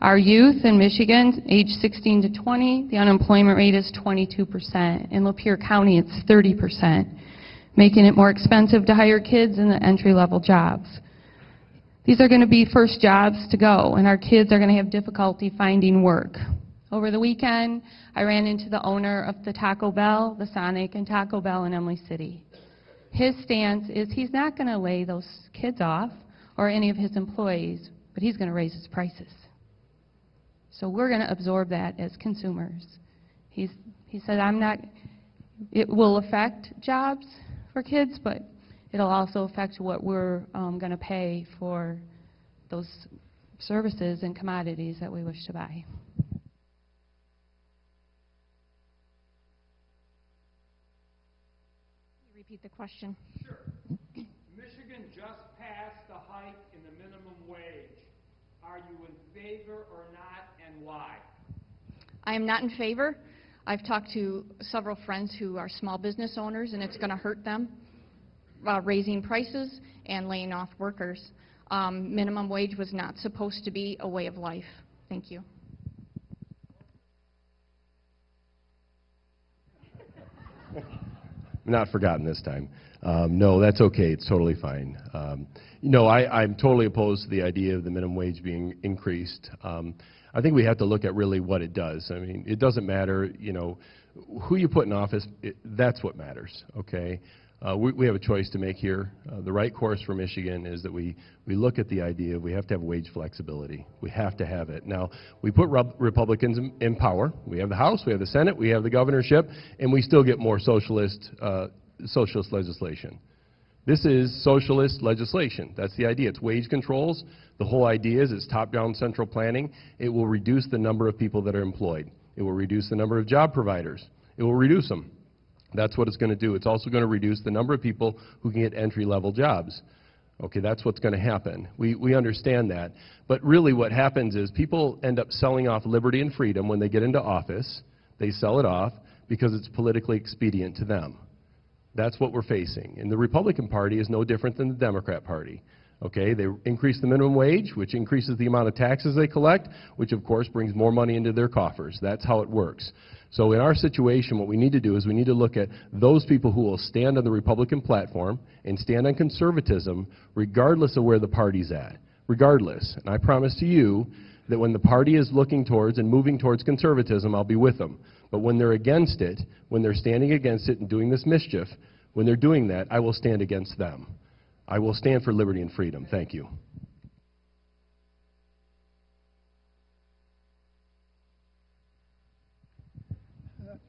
Our youth in Michigan, age 16 to 20, the unemployment rate is 22%. In Lapeer County, it's 30%. Making it more expensive to hire kids in the entry-level jobs. These are going to be first jobs to go, and our kids are going to have difficulty finding work. Over the weekend, I ran into the owner of the Taco Bell, the Sonic and Taco Bell in Emily City. His stance is he's not going to lay those kids off or any of his employees, but he's going to raise his prices. So we're going to absorb that as consumers. He said, it will affect jobs for kids, but it'll also affect what we're going to pay for those services and commodities that we wish to buy. Repeat the question. Sure. Michigan just passed a hike in the minimum wage. Are you in favor or not, and why? I am not in favor. I've talked to several friends who are small business owners, and it's going to hurt them, raising prices and laying off workers. Minimum wage was not supposed to be a way of life. Thank you. Not forgotten this time. No, that's okay. It's totally fine. No, I'm totally opposed to the idea of the minimum wage being increased. I think we have to look at really what it does. I mean, it doesn't matter, you know, who you put in office, that's what matters, okay? We have a choice to make here. The right course for Michigan is that we look at the idea of we have to have wage flexibility. We have to have it. Now, we put Republicans in power. We have the House, we have the Senate, we have the governorship, and we still get more socialist legislation. This is socialist legislation. That's the idea. It's wage controls. The whole idea is it's top-down central planning. It will reduce the number of people that are employed. It will reduce the number of job providers. It will reduce them. That's what it's going to do. It's also going to reduce the number of people who can get entry-level jobs. Okay, that's what's going to happen. We understand that. But really what happens is people end up selling off liberty and freedom when they get into office. They sell it off because it's politically expedient to them. That's what we're facing. And the Republican Party is no different than the Democrat Party. Okay, they increase the minimum wage, which increases the amount of taxes they collect, which of course brings more money into their coffers. That's how it works. So in our situation, what we need to do is we need to look at those people who will stand on the Republican platform and stand on conservatism regardless of where the party's at. Regardless. And I promise to you that when the party is looking towards and moving towards conservatism, I'll be with them. But when they're against it, when they're standing against it and doing this mischief, when they're doing that, I will stand against them. I will stand for liberty and freedom. Thank you.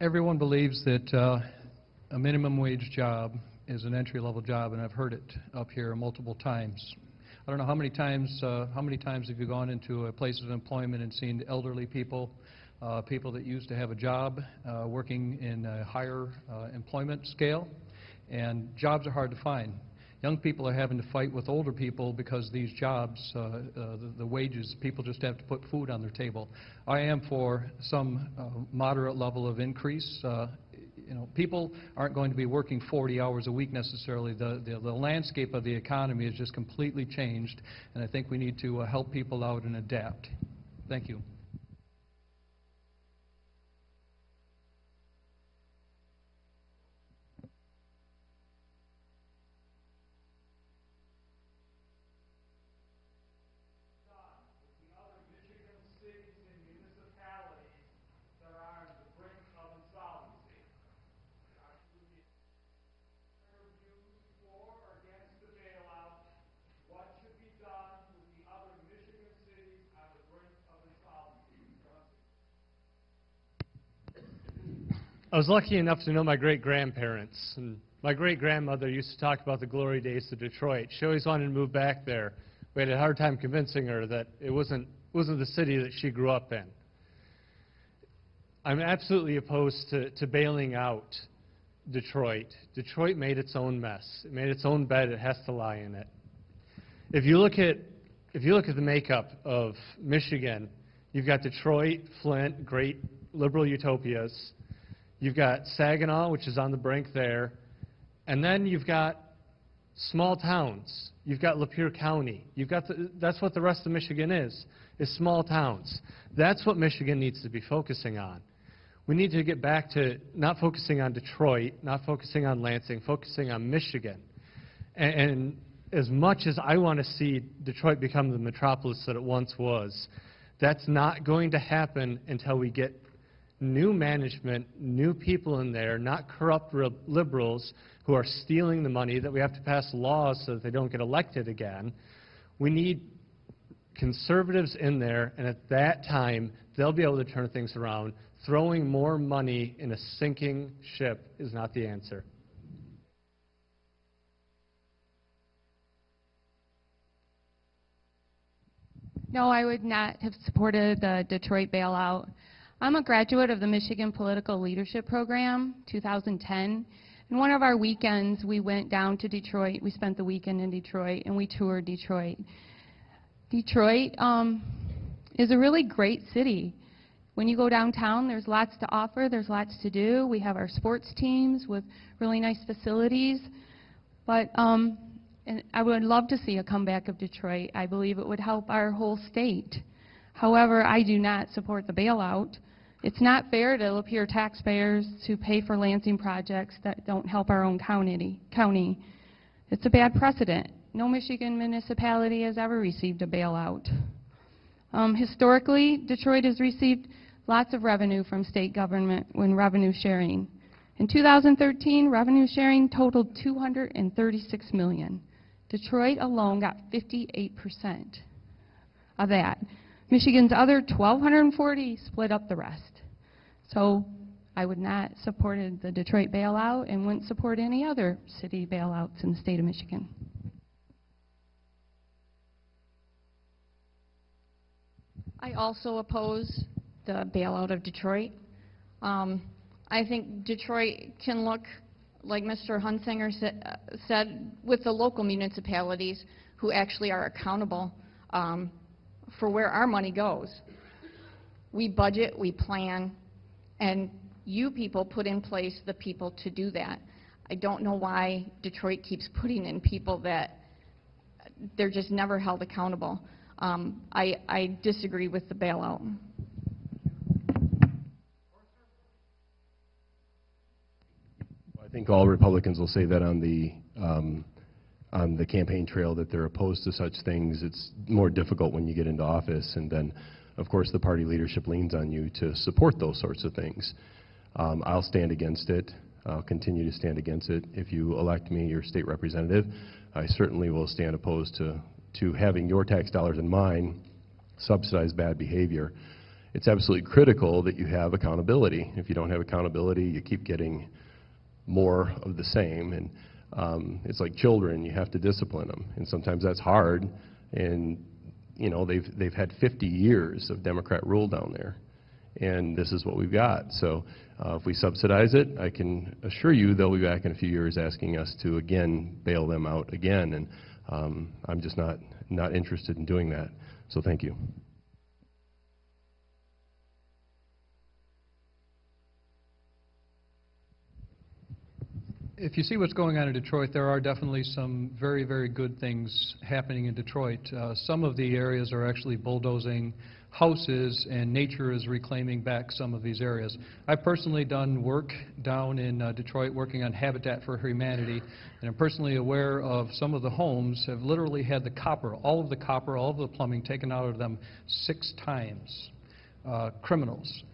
Everyone believes that a minimum wage job is an entry-level job, and I've heard it up here multiple times. I don't know how many times have you gone into a place of employment and seen elderly people, people that used to have a job working in a higher employment scale, and jobs are hard to find. Young people are having to fight with older people because these jobs, the wages, people just have to put food on their table. I am for some moderate level of increase. You know, people aren't going to be working 40 hours a week necessarily. The landscape of the economy has just completely changed, and I think we need to help people out and adapt. Thank you. I was lucky enough to know my great-grandparents, and my great-grandmother used to talk about the glory days of Detroit. She always wanted to move back there. We had a hard time convincing her that it wasn't the city that she grew up in. I'm absolutely opposed to bailing out Detroit. Detroit made its own mess. It made its own bed. It has to lie in it. If you look at the makeup of Michigan, you've got Detroit, Flint, great liberal utopias. You've got Saginaw, which is on the brink there. And then you've got small towns. You've got Lapeer County. That's what the rest of Michigan is small towns. That's what Michigan needs to be focusing on. We need to get back to not focusing on Detroit, not focusing on Lansing, focusing on Michigan. And as much as I want to see Detroit become the metropolis that it once was, that's not going to happen until we get new management, new people in there, not corrupt liberals who are stealing the money that we have to pass laws so that they don't get elected again. We need conservatives in there, and at that time, they'll be able to turn things around. Throwing more money in a sinking ship is not the answer. No, I would not have supported the Detroit bailout. I'm a graduate of the Michigan Political Leadership Program, 2010. And one of our weekends, we went down to Detroit. We spent the weekend in Detroit, and we toured Detroit. Detroit is a really great city. When you go downtown, there's lots to offer. There's lots to do. We have our sports teams with really nice facilities. But and I would love to see a comeback of Detroit. I believe it would help our whole state. However, I do not support the bailout. It's not fair to Lapeer taxpayers to pay for Lansing projects that don't help our own county. It's a bad precedent. No Michigan municipality has ever received a bailout. Historically, Detroit has received lots of revenue from state government when revenue sharing. In 2013, revenue sharing totaled $236 million. Detroit alone got 58% of that. Michigan's other 1,240 split up the rest. So I would not support the Detroit bailout and wouldn't support any other city bailouts in the state of Michigan. I also oppose the bailout of Detroit. I think Detroit can look, like Mr. Hunsanger said, with the local municipalities who actually are accountable for where our money goes. We budget, we plan, and you people put in place the people to do that. I don't know why Detroit keeps putting in people that they're just never held accountable. I disagree with the bailout. I think all Republicans will say that on the campaign trail, that they're opposed to such things. It's more difficult when you get into office, and then, of course, the party leadership leans on you to support those sorts of things. I'll stand against it. I'll continue to stand against it. If you elect me your state representative, I certainly will stand opposed to having your tax dollars and mine subsidize bad behavior. It's absolutely critical that you have accountability. If you don't have accountability, you keep getting more of the same, and it's like children. You have to discipline them, and sometimes that's hard. And you know, they've had 50 years of Democrat rule down there, and this is what we've got. So if we subsidize it, I can assure you they'll be back in a few years asking us to again bail them out again, and I'm just not interested in doing that. So thank you. If you see what's going on in Detroit, there are definitely some very, very good things happening in Detroit. Some of the areas are actually bulldozing houses, and nature is reclaiming back some of these areas. I've personally done work down in Detroit working on Habitat for Humanity, and I'm personally aware of some of the homes have literally had the copper, all of the plumbing taken out of them 6 times. Criminals.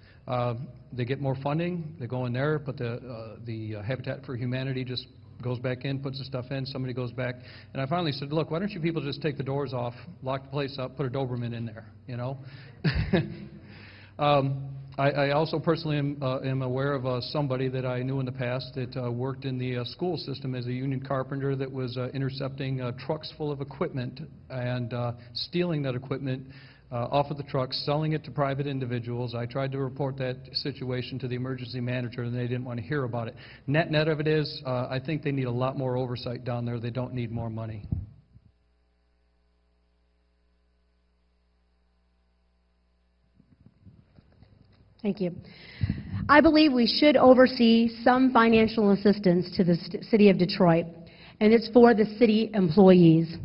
They get more funding, they go in there, but the Habitat for Humanity just goes back in, puts the stuff in, somebody goes back. And I finally said, look, why don't you people just take the doors off, lock the place up, put a Doberman in there, you know? I also personally am aware of somebody that I knew in the past that worked in the school system as a union carpenter that was intercepting trucks full of equipment and stealing that equipment off of the trucks, selling it to private individuals. I tried to report that situation to the emergency manager, and they didn't want to hear about it. Net of it is, I think they need a lot more oversight down there. They don't need more money. Thank you. I believe we should oversee some financial assistance to the city of Detroit, and it's for the city employees.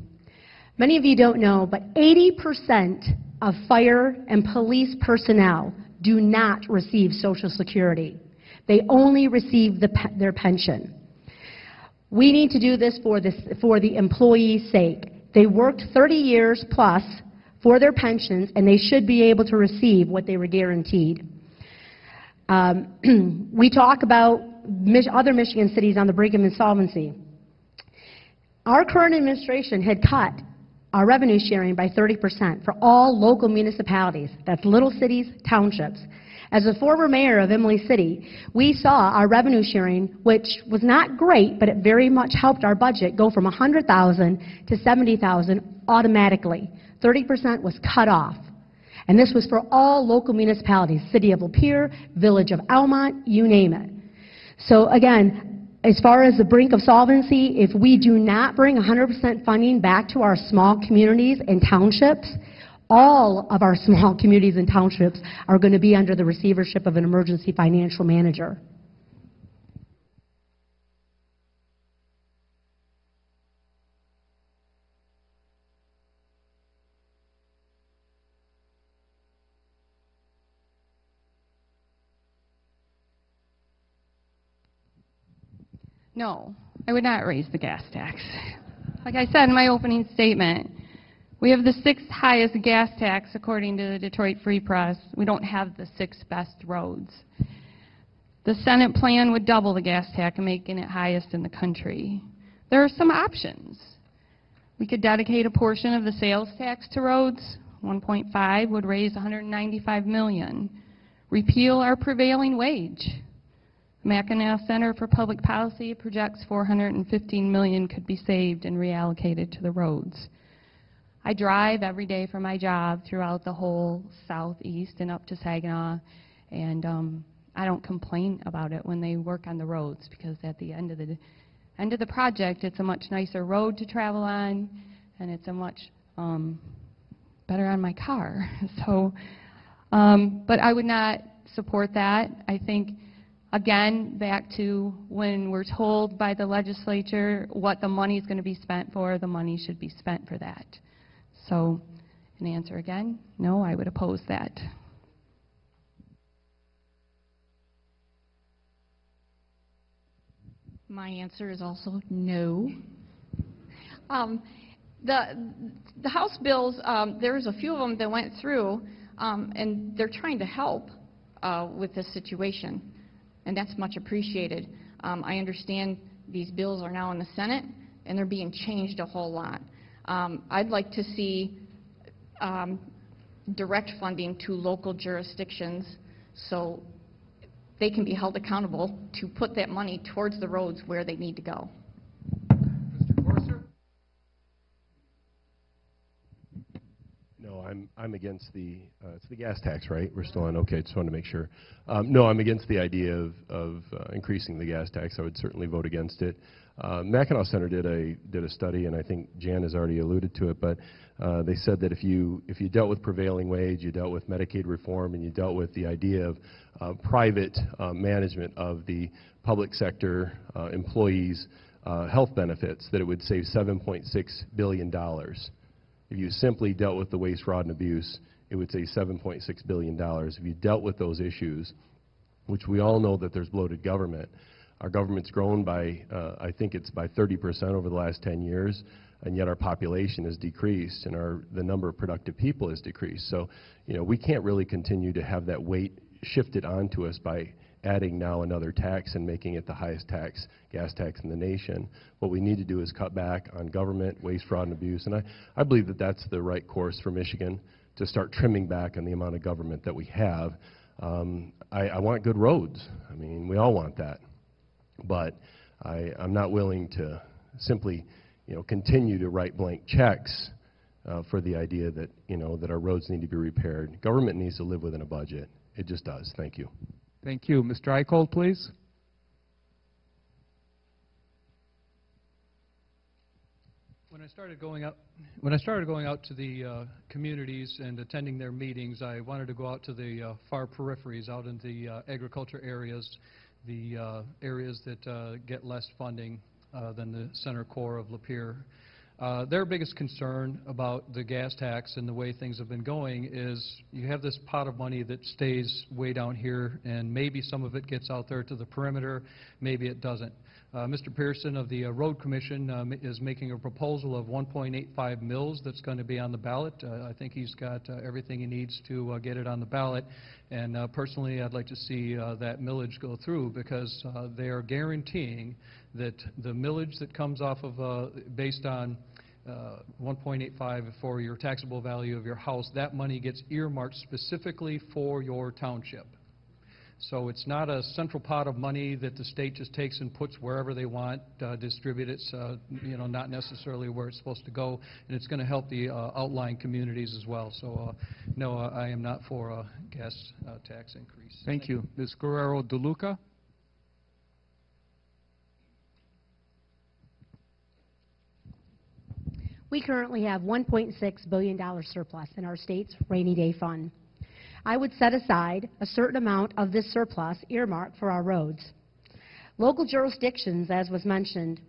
Many of you don't know, but 80% of fire and police personnel do not receive Social Security. They only receive their pension. We need to do this for the employees' sake. They worked 30 years plus for their pensions, and they should be able to receive what they were guaranteed. We talk about other Michigan cities on the brink of insolvency. Our current administration had cut our revenue sharing by 30% for all local municipalities. That's little cities, townships. As a former mayor of Emily City, we saw our revenue sharing, which was not great, but it very much helped our budget, go from $100,000 to $70,000 automatically. 30% was cut off. And this was for all local municipalities, City of Lapeer, Village of Almont, you name it. So again, as far as the brink of solvency, if we do not bring 100% funding back to our small communities and townships, all of our small communities and townships are going to be under the receivership of an emergency financial manager. No, I would not raise the gas tax. Like I said in my opening statement, we have the 6th highest gas tax according to the Detroit Free Press. We don't have the 6th best roads. The Senate plan would double the gas tax, making it highest in the country. There are some options. We could dedicate a portion of the sales tax to roads. 1.5 would raise $195 million. Repeal our prevailing wage. The Mackinac Center for Public Policy projects $415 million could be saved and reallocated to the roads. I drive every day for my job throughout the whole southeast and up to Saginaw, and I don't complain about it when they work on the roads, because at the end of the project, it's a much nicer road to travel on, and it's a much better on my car. So, but I would not support that. I think, again, back to when we're told by the legislature what the money is going to be spent for, the money should be spent for that. So, an answer again, no, I would oppose that. My answer is also no. The House bills, there's a few of them that went through, and they're trying to help with this situation, and that's much appreciated. I understand these bills are now in the Senate, and they're being changed a whole lot. I'd like to see direct funding to local jurisdictions so they can be held accountable to put that money towards the roads where they need to go. Mr. Corser? No, I'm against it's the gas tax, right? We're still on, okay, just wanted to make sure. No, I'm against the idea of increasing the gas tax. I would certainly vote against it. Mackinac Center did a study, and I think Jan has already alluded to it, but they said that if you dealt with prevailing wage, you dealt with Medicaid reform, and you dealt with the idea of private management of the public sector employees' health benefits, that it would save $7.6 billion. If you simply dealt with the waste, fraud, and abuse, it would save $7.6 billion. If you dealt with those issues, which we all know that there's bloated government, our government's grown by, I think it's by 30% over the last 10 years, and yet our population has decreased, and the number of productive people has decreased. So, you know, we can't really continue to have that weight shifted onto us by adding now another tax and making it the highest tax, gas tax in the nation. What we need to do is cut back on government, waste, fraud, and abuse, and I believe that that's the right course for Michigan, to start trimming back on the amount of government that we have. I want good roads. I mean, we all want that. But I'm not willing to simply, you know, continue to write blank checks for the idea that, you know, that our roads need to be repaired. Government needs to live within a budget. It just does. Thank you. Thank you. Mr. Eichbolt, please. When I started going out to the communities and attending their meetings, I wanted to go out to the far peripheries, out in the agriculture areas, the areas that get less funding than the center core of Lapeer. Their biggest concern about the gas tax and the way things have been going is you have this pot of money that stays way down here, and maybe some of it gets out there to the perimeter, maybe it doesn't. Mr. Pearson of the Road Commission is making a proposal of 1.85 mills that's going to be on the ballot. I think he's got everything he needs to get it on the ballot, and personally I'd like to see that millage go through, because they are guaranteeing that the millage that comes off of based on 1.85 for your taxable value of your house, that money gets earmarked specifically for your township. So it's not a central pot of money that the state just takes and puts wherever they want, distribute it, you know, not necessarily where it's supposed to go, and it's going to help the outlying communities as well. So no, I am not for a gas tax increase. Thank you. Ms. Guerrero, DeLuca. We currently have $1.6 billion surplus in our state's rainy day fund. I would set aside a certain amount of this surplus earmarked for our roads. Local jurisdictions, as was mentioned,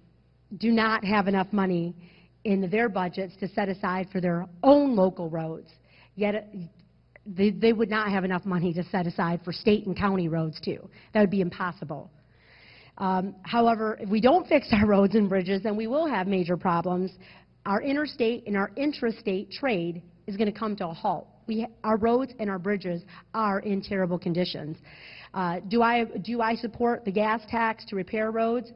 do not have enough money in their budgets to set aside for their own local roads. Yet they would not have enough money to set aside for state and county roads too. That would be impossible. However, if we don't fix our roads and bridges, then we will have major problems. Our interstate and our intrastate trade is going to come to a halt. our roads and our bridges are in terrible conditions. Do I support the gas tax to repair roads?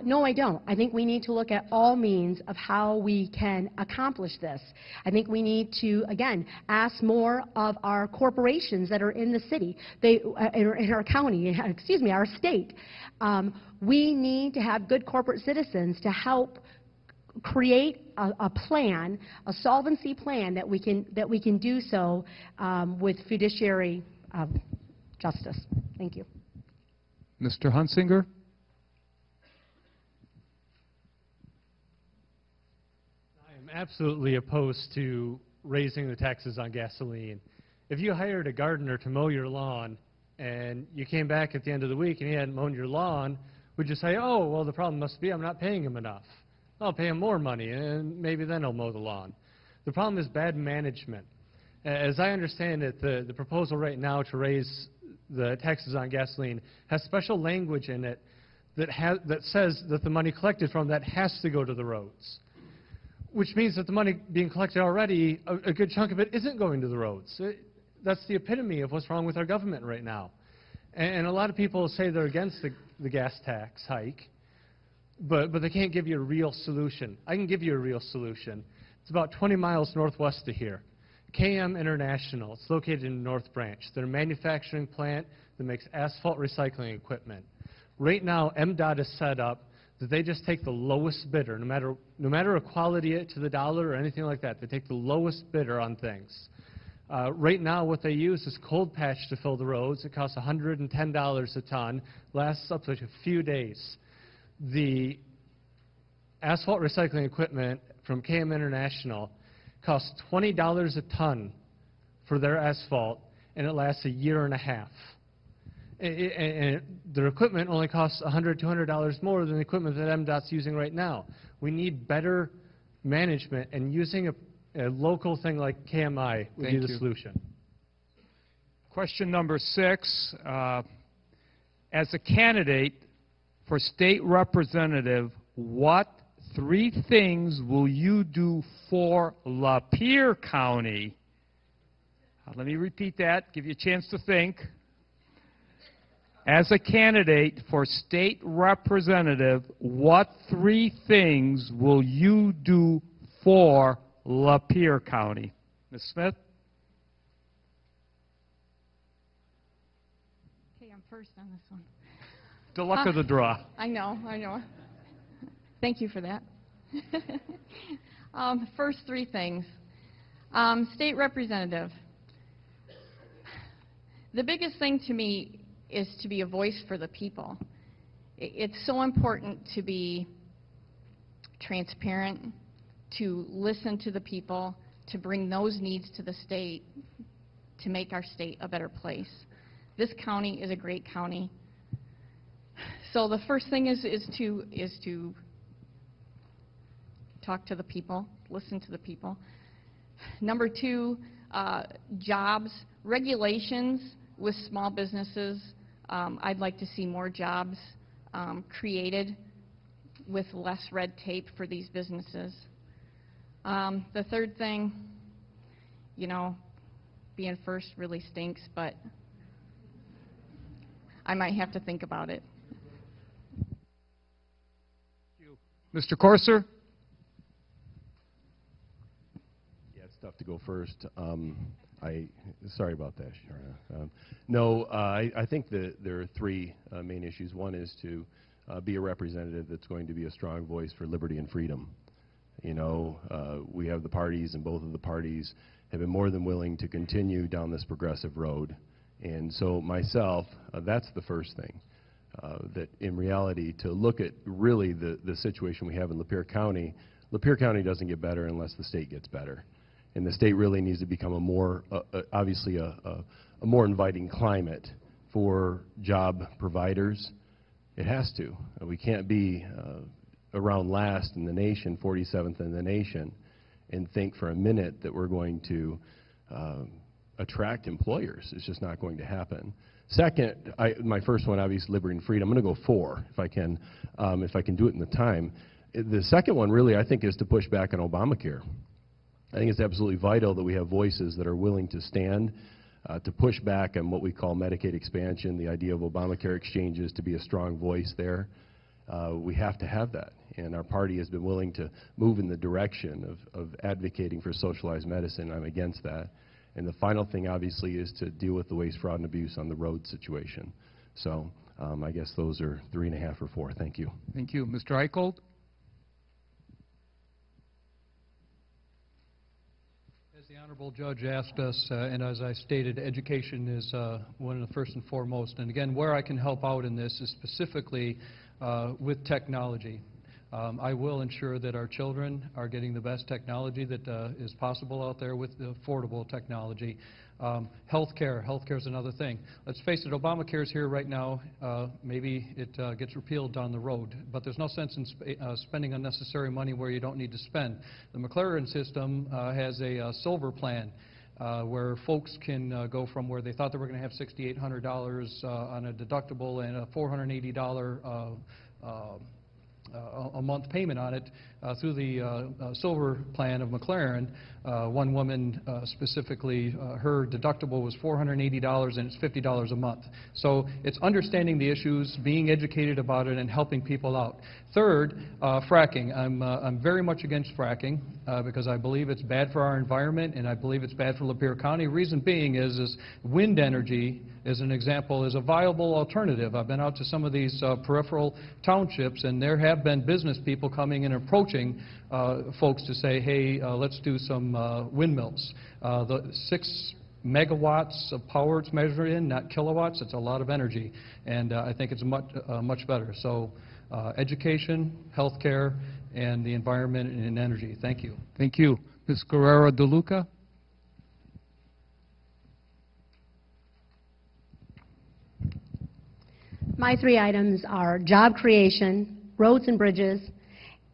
No, I don't. I think we need to look at all means of how we can accomplish this. I think we need to, again, ask more of our corporations that are in the city, in our county, excuse me, our state. We need to have good corporate citizens to help create a plan, a solvency plan that we can do so with fiduciary justice. Thank you. Mr. Hunsanger? I am absolutely opposed to raising the taxes on gasoline. If you hired a gardener to mow your lawn and you came back at the end of the week and he hadn't mown your lawn, would you say, oh, well, the problem must be I'm not paying him enough? I'll pay him more money and maybe then he'll mow the lawn. The problem is bad management. As I understand it, the proposal right now to raise the taxes on gasoline has special language in it that says that the money collected from that has to go to the roads, which means that the money being collected already, a good chunk of it isn't going to the roads. That's the epitome of what's wrong with our government right now. And a lot of people say they're against the gas tax hike, but they can't give you a real solution. I can give you a real solution. It's about 20 miles northwest of here. KM International, it's located in North Branch. They're a manufacturing plant that makes asphalt recycling equipment. Right now, MDOT is set up that they just take the lowest bidder, no matter equality to the dollar or anything like that. They take the lowest bidder on things. Right now, what they use is cold patch to fill the roads. It costs $110 a ton, lasts up to a few days. The asphalt recycling equipment from KM International costs $20 a ton for their asphalt, and it lasts a year and a half. And their equipment only costs $100, $200 more than the equipment that MDOT's using right now. We need better management, and using a local thing like KMI would be the solution. Question number 6. As a candidate for state representative, what 3 things will you do for Lapeer County? Let me repeat that, give you a chance to think. As a candidate for state representative, what 3 things will you do for Lapeer County? Ms. Smith? Okay, I'm first on this one. The luck of the draw. I know. Thank you for that. First 3 things. State representative. The biggest thing to me is to be a voice for the people. It's so important to be transparent, to listen to the people, to bring those needs to the state, to make our state a better place. This county is a great county. So the first thing is to talk to the people, listen to the people. Number 2, jobs, regulations with small businesses. I'd like to see more jobs created with less red tape for these businesses. The third thing, you know, being first really stinks, but I might have to think about it. Mr. Corser? Yeah, it's tough to go first. Sorry about that, Sharna. No, I think that there are 3 main issues. One is to be a representative that's going to be a strong voice for liberty and freedom. You know, we have the parties, and both of the parties have been more than willing to continue down this progressive road. And so myself, that's the first thing. That in reality, to look at really the situation we have in Lapeer County doesn't get better unless the state gets better. And the state really needs to become a more, obviously a more inviting climate for job providers. It has to. We can't be around last in the nation, 47th in the nation, and think for a minute that we're going to attract employers. It's just not going to happen. Second, my first one, obviously, liberty and freedom. I'm going to go 4 if I can do it in the time. The second one, really, I think, is to push back on Obamacare. I think it's absolutely vital that we have voices that are willing to stand, to push back on what we call Medicaid expansion, the idea of Obamacare exchanges, to be a strong voice there. We have to have that, and our party has been willing to move in the direction of advocating for socialized medicine. I'm against that. And the final thing, obviously, is to deal with the waste, fraud, and abuse on the road situation. So I guess those are 3.5 or 4. Thank you. Thank you. Mr. Eichbolt? As the Honorable Judge asked us, and as I stated, education is one of the first and foremost. And again, where I can help out in this is specifically with technology. I will ensure that our children are getting the best technology that is possible out there with the affordable technology. Healthcare is another thing. Let's face it, Obamacare is here right now. Maybe it gets repealed down the road, but there's no sense in spending unnecessary money where you don't need to spend. The McLaren system has a silver plan where folks can go from where they thought they were going to have $6,800 on a deductible and a $480 a month payment on it through the silver plan of McLaren. One woman specifically, her deductible was $480 and it's $50 a month. So it's understanding the issues, being educated about it, and helping people out. Third, fracking. I'm very much against fracking because I believe it's bad for our environment and I believe it's bad for Lapeer County. Reason being is wind energy, as an example, is a viable alternative. I've been out to some of these peripheral townships, and there have been business people coming and approaching folks to say, hey, let's do some windmills. The 6 megawatts of power it's measured in, not kilowatts. It's a lot of energy, and I think it's much better. So education, healthcare, and the environment and energy. Thank you. Thank you. Ms. Guerrero, DeLuca? My 3 items are job creation, roads and bridges,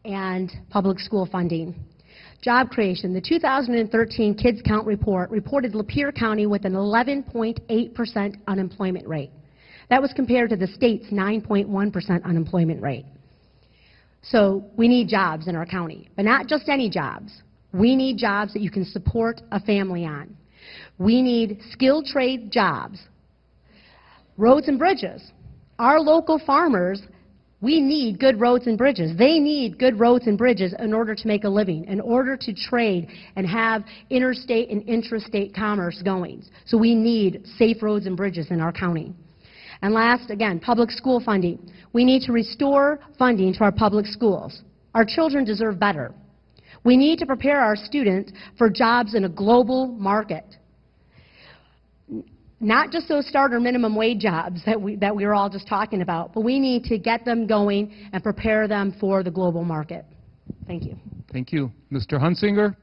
and public school funding. Job creation. The 2013 Kids Count report reported Lapeer County with an 11.8% unemployment rate. That was compared to the state's 9.1% unemployment rate. So we need jobs in our county, but not just any jobs. We need jobs that you can support a family on. We need skilled trade jobs. Roads and bridges. Our local farmers, we need good roads and bridges. They need good roads and bridges in order to make a living, in order to trade and have interstate and intrastate commerce going. So we need safe roads and bridges in our county. And last, again, public school funding. We need to restore funding to our public schools. Our children deserve better. We need to prepare our students for jobs in a global market. Not just those starter minimum wage jobs that we were all just talking about, but we need to get them going and prepare them for the global market. Thank you. Thank you. Mr. Hunsanger?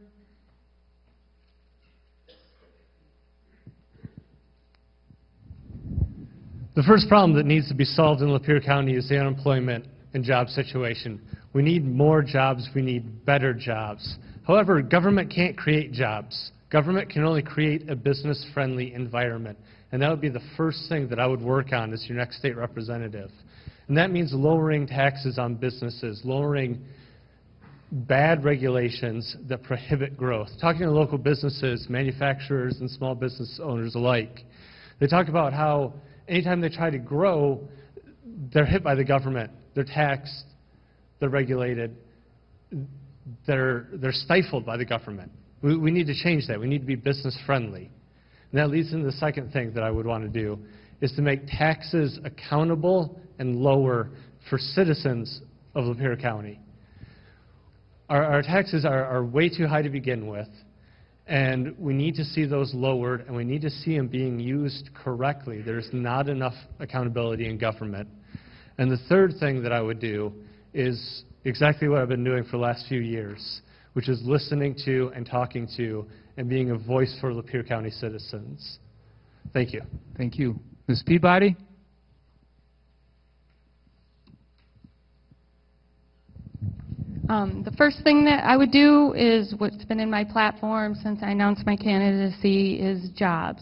The first problem that needs to be solved in Lapeer County is the unemployment and job situation. We need more jobs. We need better jobs. However, government can't create jobs. Government can only create a business-friendly environment, and that would be the first thing that I would work on as your next state representative. And that means lowering taxes on businesses, lowering bad regulations that prohibit growth. Talking to local businesses, manufacturers, and small business owners alike, they talk about how anytime they try to grow, they're hit by the government. They're taxed, they're regulated, they're stifled by the government. We need to change that. We need to be business friendly. And that leads into the second thing that I would want to do, is to make taxes accountable and lower for citizens of Lapeer County. Our taxes are way too high to begin with, and we need to see those lowered, and we need to see them being used correctly. There's not enough accountability in government. And the third thing that I would do is exactly what I've been doing for the last few years, which is listening to and talking to and being a voice for Lapeer County citizens. Thank you. Thank you. Ms. Peabody? The first thing that I would do is what's been in my platform since I announced my candidacy is jobs.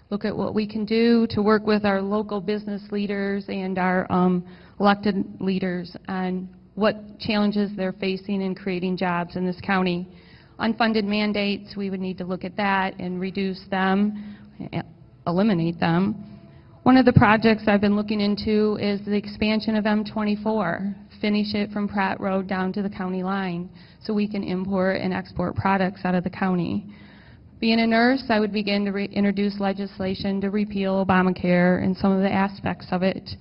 Look at what we can do to work with our local business leaders and our elected leaders on what challenges they're facing in creating jobs in this county. Unfunded mandates, we would need to look at that and reduce them, eliminate them. One of the projects I've been looking into is the expansion of M24. Finish it from Pratt Road down to the county line so we can import and export products out of the county. Being a nurse, I would begin to introduce legislation to repeal Obamacare and some of the aspects of it.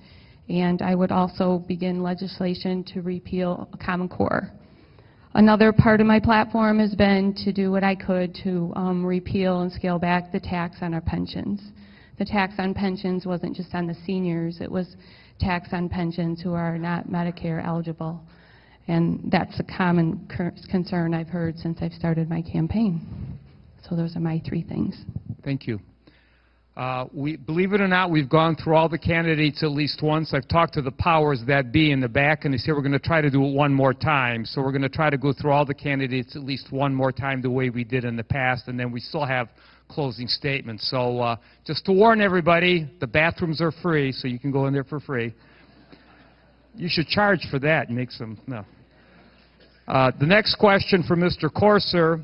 And I would also begin legislation to repeal Common Core. Another part of my platform has been to do what I could to repeal and scale back the tax on our pensions. The tax on pensions wasn't just on the seniors, it was tax on pensions who are not Medicare eligible. And that's a common concern I've heard since I've started my campaign. So those are my 3 things. Thank you. Believe it or not, we've gone through all the candidates at least once. I've talked to the powers that be in the back, and they say we're going to try to do it one more time. So we're going to try to go through all the candidates at least one more time the way we did in the past, and then we still have closing statements. So just to warn everybody, the bathrooms are free, so you can go in there for free. You should charge for that. Make some, no. The next question for Mr. Corser.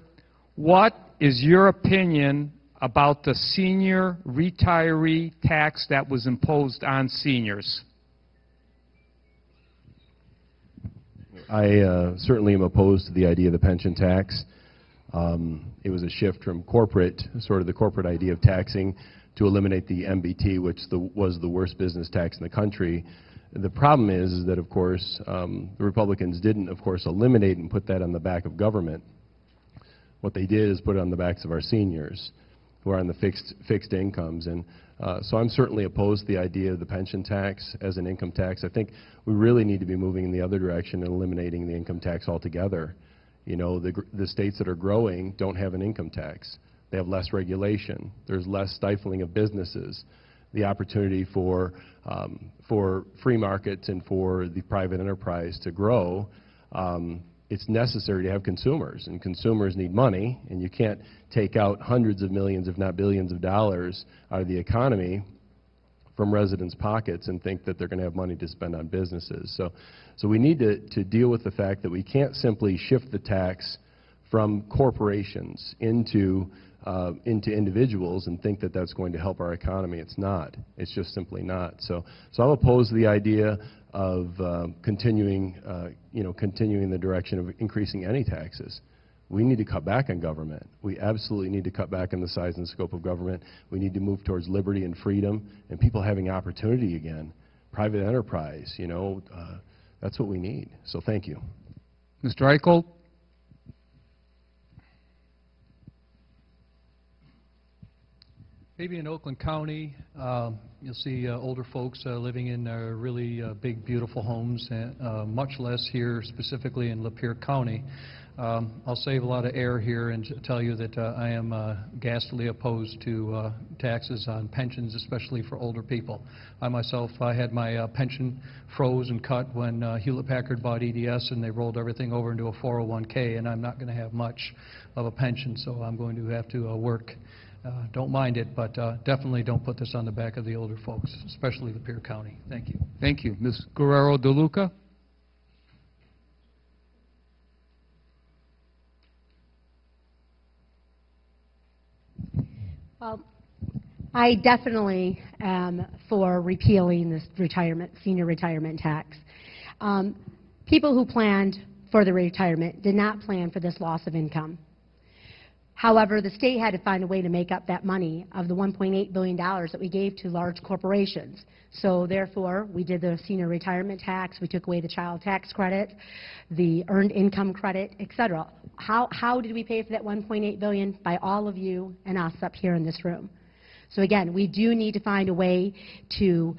What is your opinion about the senior retiree tax that was imposed on seniors? I certainly am opposed to the idea of the pension tax. It was a shift from corporate, sort of the corporate idea of taxing, to eliminate the MBT, which was the worst business tax in the country. The problem is that, of course, the Republicans didn't, of course, eliminate and put that on the back of government. What they did is put it on the backs of our seniors, who are on the fixed incomes. And so I'm certainly opposed to the idea of the pension tax as an income tax. I think we really need to be moving in the other direction and eliminating the income tax altogether. You know, the states that are growing don't have an income tax. They have less regulation. There's less stifling of businesses. The opportunity for free markets and for the private enterprise to grow, it's necessary to have consumers, and consumers need money, and you can't take out hundreds of millions, if not billions of dollars out of the economy from residents' pockets and think that they're going to have money to spend on businesses. So we need to deal with the fact that we can't simply shift the tax from corporations into individuals and think that that's going to help our economy. It's not. It's just simply not. So I'm opposed to the idea of continuing in the direction of increasing any taxes. We need to cut back on government. We absolutely need to cut back on the size and scope of government. We need to move towards liberty and freedom and people having opportunity again. Private enterprise, that's what we need. So thank you. Mr. Eichbolt? Maybe in Oakland County, you'll see older folks living in really big, beautiful homes, much less here, specifically in Lapeer County. I'll save a lot of air here and tell you that I am ghastly opposed to taxes on pensions, especially for older people. I myself, I had my pension froze and cut when Hewlett-Packard bought EDS and they rolled everything over into a 401k, and I'm not going to have much of a pension, so I'm going to have to work. Don't mind it, but definitely don't put this on the back of the older folks, especially Lapeer County. Thank you. Thank you. Ms. Guerrero, DeLuca? Well, I definitely am for repealing this senior retirement tax. People who planned for the retirement did not plan for this loss of income. However, the state had to find a way to make up that money of the $1.8 billion that we gave to large corporations. So therefore, we did the senior retirement tax, we took away the child tax credit, the earned income credit, etc. How did we pay for that $1.8 billion? By all of you and us up here in this room. So again, we do need to find a way to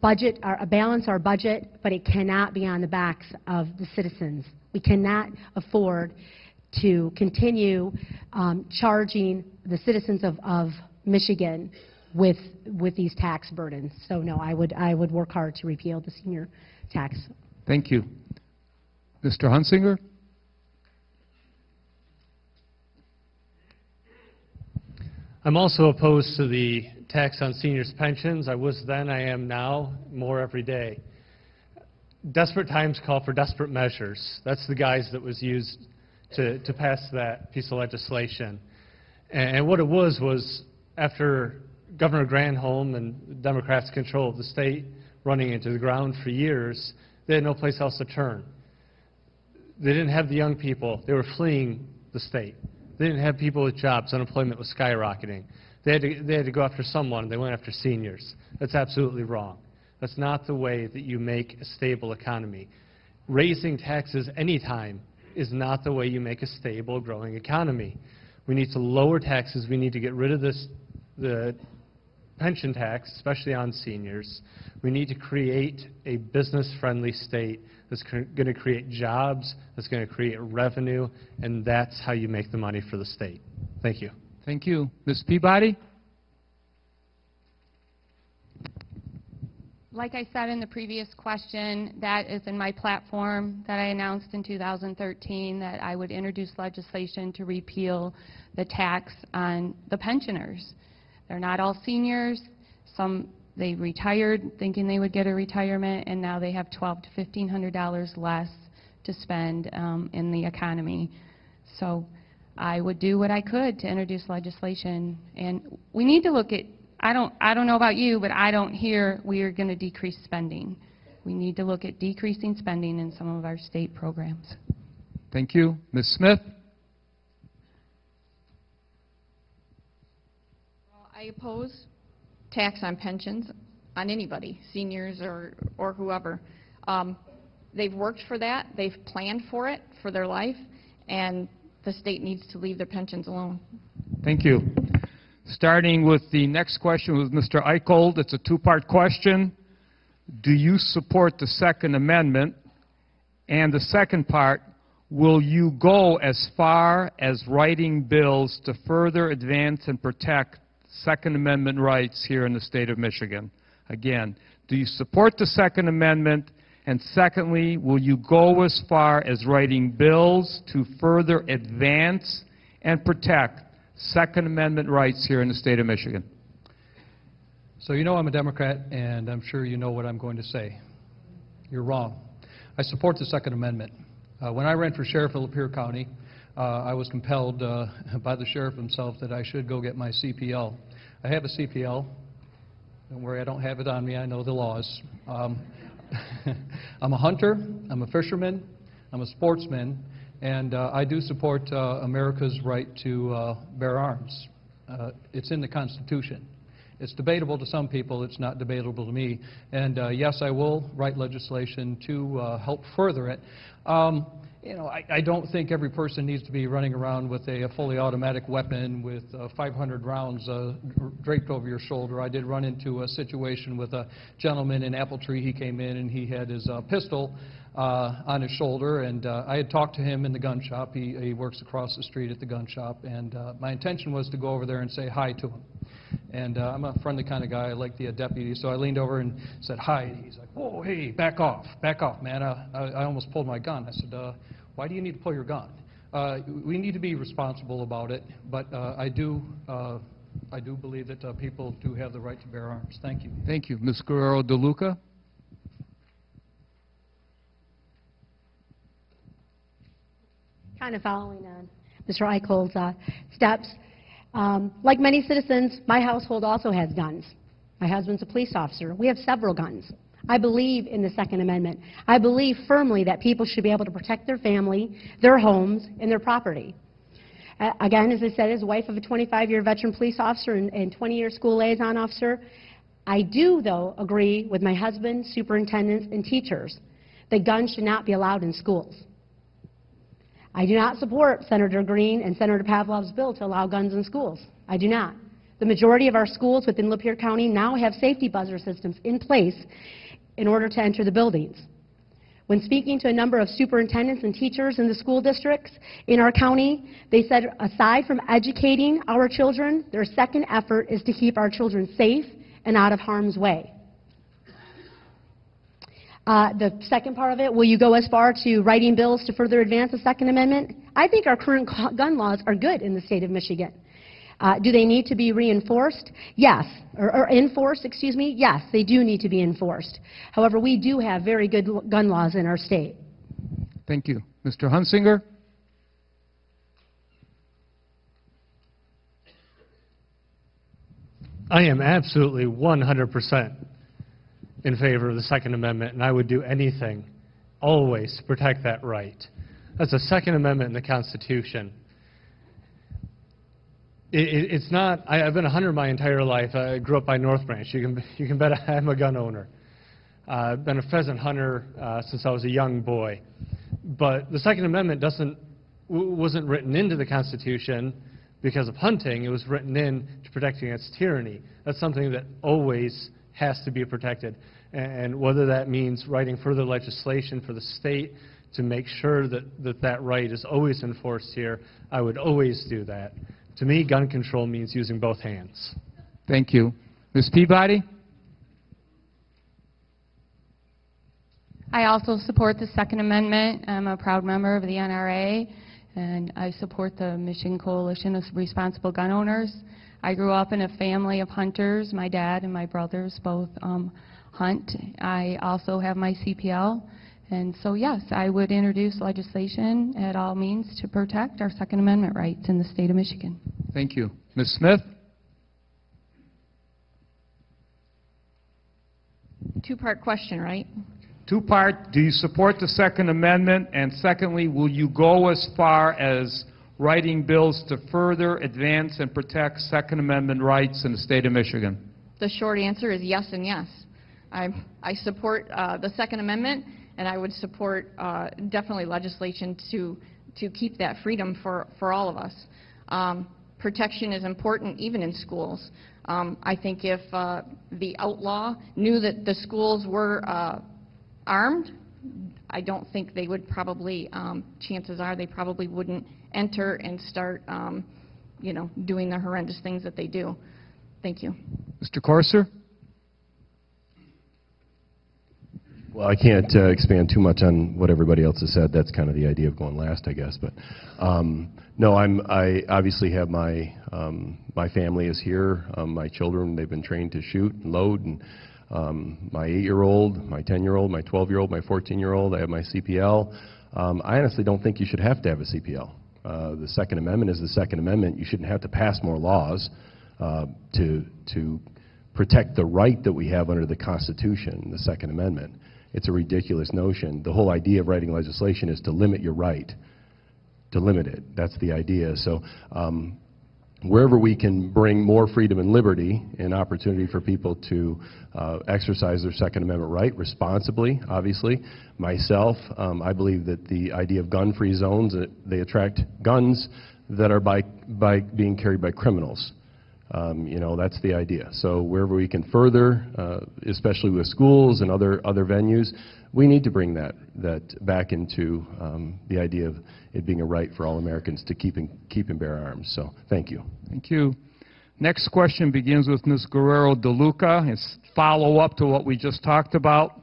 balance our budget, but it cannot be on the backs of the citizens. We cannot afford to continue charging the citizens of Michigan with these tax burdens. So no, I would work hard to repeal the senior tax. Thank you. Mr. Hunsanger? I'm also opposed to the tax on seniors' pensions. I was then, I am now, more every day. Desperate times call for desperate measures. That's the guise that was used to pass that piece of legislation. And what it was after Governor Granholm and Democrats controlled the state running into the ground for years, they had no place else to turn. They didn't have the young people. They were fleeing the state. They didn't have people with jobs. Unemployment was skyrocketing. They had to go after someone. They went after seniors. That's absolutely wrong. That's not the way that you make a stable economy. Raising taxes anytime is not the way you make a stable, growing economy. We need to lower taxes. We need to get rid of the pension tax, especially on seniors. We need to create a business-friendly state that's going to create jobs, that's going to create revenue, and that's how you make the money for the state. Thank you. Thank you. Ms. Peabody? Like I said in the previous question, that is in my platform that I announced in 2013 that I would introduce legislation to repeal the tax on the pensioners. They're not all seniors. Some, they retired thinking they would get a retirement, and now they have $1,200 to $1,500 less to spend in the economy. So I would do what I could to introduce legislation. And we need to look at, I don't know about you, but I don't hear we are going to decrease spending. We need to look at decreasing spending in some of our state programs. Thank you. Ms. Smith? Well, I oppose tax on pensions on anybody, seniors or whoever. They've worked for that. They've planned for it for their life, and the state needs to leave their pensions alone. Thank you. Starting with the next question with Mr. Eichbolt. It's a two-part question. Do you support the Second Amendment? And the second part, will you go as far as writing bills to further advance and protect Second Amendment rights here in the state of Michigan? Again, do you support the Second Amendment? And secondly, will you go as far as writing bills to further advance and protect Second Amendment rights here in the state of Michigan? So you know I'm a Democrat, and I'm sure you know what I'm going to say. You're wrong. I support the Second Amendment. When I ran for sheriff of Lapeer County, I was compelled by the sheriff himself that I should go get my CPL. I have a CPL. Don't worry, I don't have it on me. I know the laws. I'm a hunter, I'm a fisherman, I'm a sportsman, and I do support America's right to bear arms. It's in the Constitution. It's debatable to some people, it's not debatable to me. And yes, I will write legislation to help further it. You know, I don't think every person needs to be running around with a fully automatic weapon with 500 rounds draped over your shoulder. I did run into a situation with a gentleman in Appletree. He came in and he had his pistol on his shoulder, and I had talked to him in the gun shop. He works across the street at the gun shop, and my intention was to go over there and say hi to him. And I'm a friendly kind of guy. I like the deputy, so I leaned over and said hi. He's like, whoa, hey, back off, man. I almost pulled my gun. I said, why do you need to pull your gun? We need to be responsible about it, but I do believe that people do have the right to bear arms. Thank you. Thank you. Ms. Guerrero, DeLuca? Kind of following on Mr. Eichbold's steps. Like many citizens, my household also has guns. My husband's a police officer. We have several guns. I believe in the Second Amendment. I believe firmly that people should be able to protect their family, their homes, and their property. Again, as I said, as a wife of a 25-year veteran police officer and 20-year school liaison officer, I do, though, agree with my husband, superintendents, and teachers that guns should not be allowed in schools. I do not support Senator Green and Senator Pavlov's bill to allow guns in schools. I do not. The majority of our schools within Lapeer County now have safety buzzer systems in place in order to enter the buildings. When speaking to a number of superintendents and teachers in the school districts in our county, they said aside from educating our children, their second effort is to keep our children safe and out of harm's way. The second part of it, will you go as far to writing bills to further advance the Second Amendment? I think our current gun laws are good in the state of Michigan. Do they need to be reinforced? Yes. Or enforced, excuse me? Yes, they do need to be enforced. However, we do have very good gun laws in our state. Thank you. Mr. Hunsanger? I am absolutely 100% in favor of the Second Amendment, and I would do anything, always, to protect that right. That's the Second Amendment in the Constitution. It's not, I've been a hunter my entire life. I grew up by North Branch. You can bet I'm a gun owner. I've been a pheasant hunter since I was a young boy. But the Second Amendment wasn't written into the Constitution because of hunting. It was written in to protect against tyranny. That's something that always has to be protected. And whether that means writing further legislation for the state to make sure that right is always enforced here, I would always do that. To me, gun control means using both hands. Thank you. Ms. Peabody? I also support the Second Amendment. I'm a proud member of the NRA, and I support the Michigan Coalition of Responsible Gun Owners. I grew up in a family of hunters. My dad and my brothers both hunt. I also have my CPL. And so, yes, I would introduce legislation at all means to protect our Second Amendment rights in the state of Michigan. Thank you. Ms. Smith? Two-part question, right? Two-part, do you support the Second Amendment? And secondly, will you go as far as writing bills to further advance and protect Second Amendment rights in the state of Michigan? The short answer is yes and yes. I support the Second Amendment, and I would support definitely legislation to keep that freedom for all of us. Protection is important even in schools. I think if the outlaw knew that the schools were armed, I don't think they would probably, chances are they probably wouldn't enter and start, you know, doing the horrendous things that they do. Thank you. Mr. Corser? Well, I can't expand too much on what everybody else has said. That's kind of the idea of going last, I guess. But no, I obviously have my my family is here. My children, they've been trained to shoot and load, and my 8-year-old, my 10-year-old, my 12-year-old, my 14-year-old. I have my CPL. I honestly don't think you should have to have a CPL. The Second Amendment is the Second Amendment. You shouldn't have to pass more laws to protect the right that we have under the Constitution, the Second Amendment. It's a ridiculous notion. The whole idea of writing legislation is to limit your right, to limit it. That's the idea. So wherever we can bring more freedom and liberty and opportunity for people to exercise their Second Amendment right responsibly, obviously. Myself, I believe that the idea of gun-free zones, they attract guns that are being carried by criminals. You know, that's the idea. So wherever we can further, especially with schools and other venues, we need to bring that back into the idea of it being a right for all Americans to keep and bear arms. So thank you. Thank you. Next question begins with Ms. Guerrero DeLuca. It's follow-up to what we just talked about.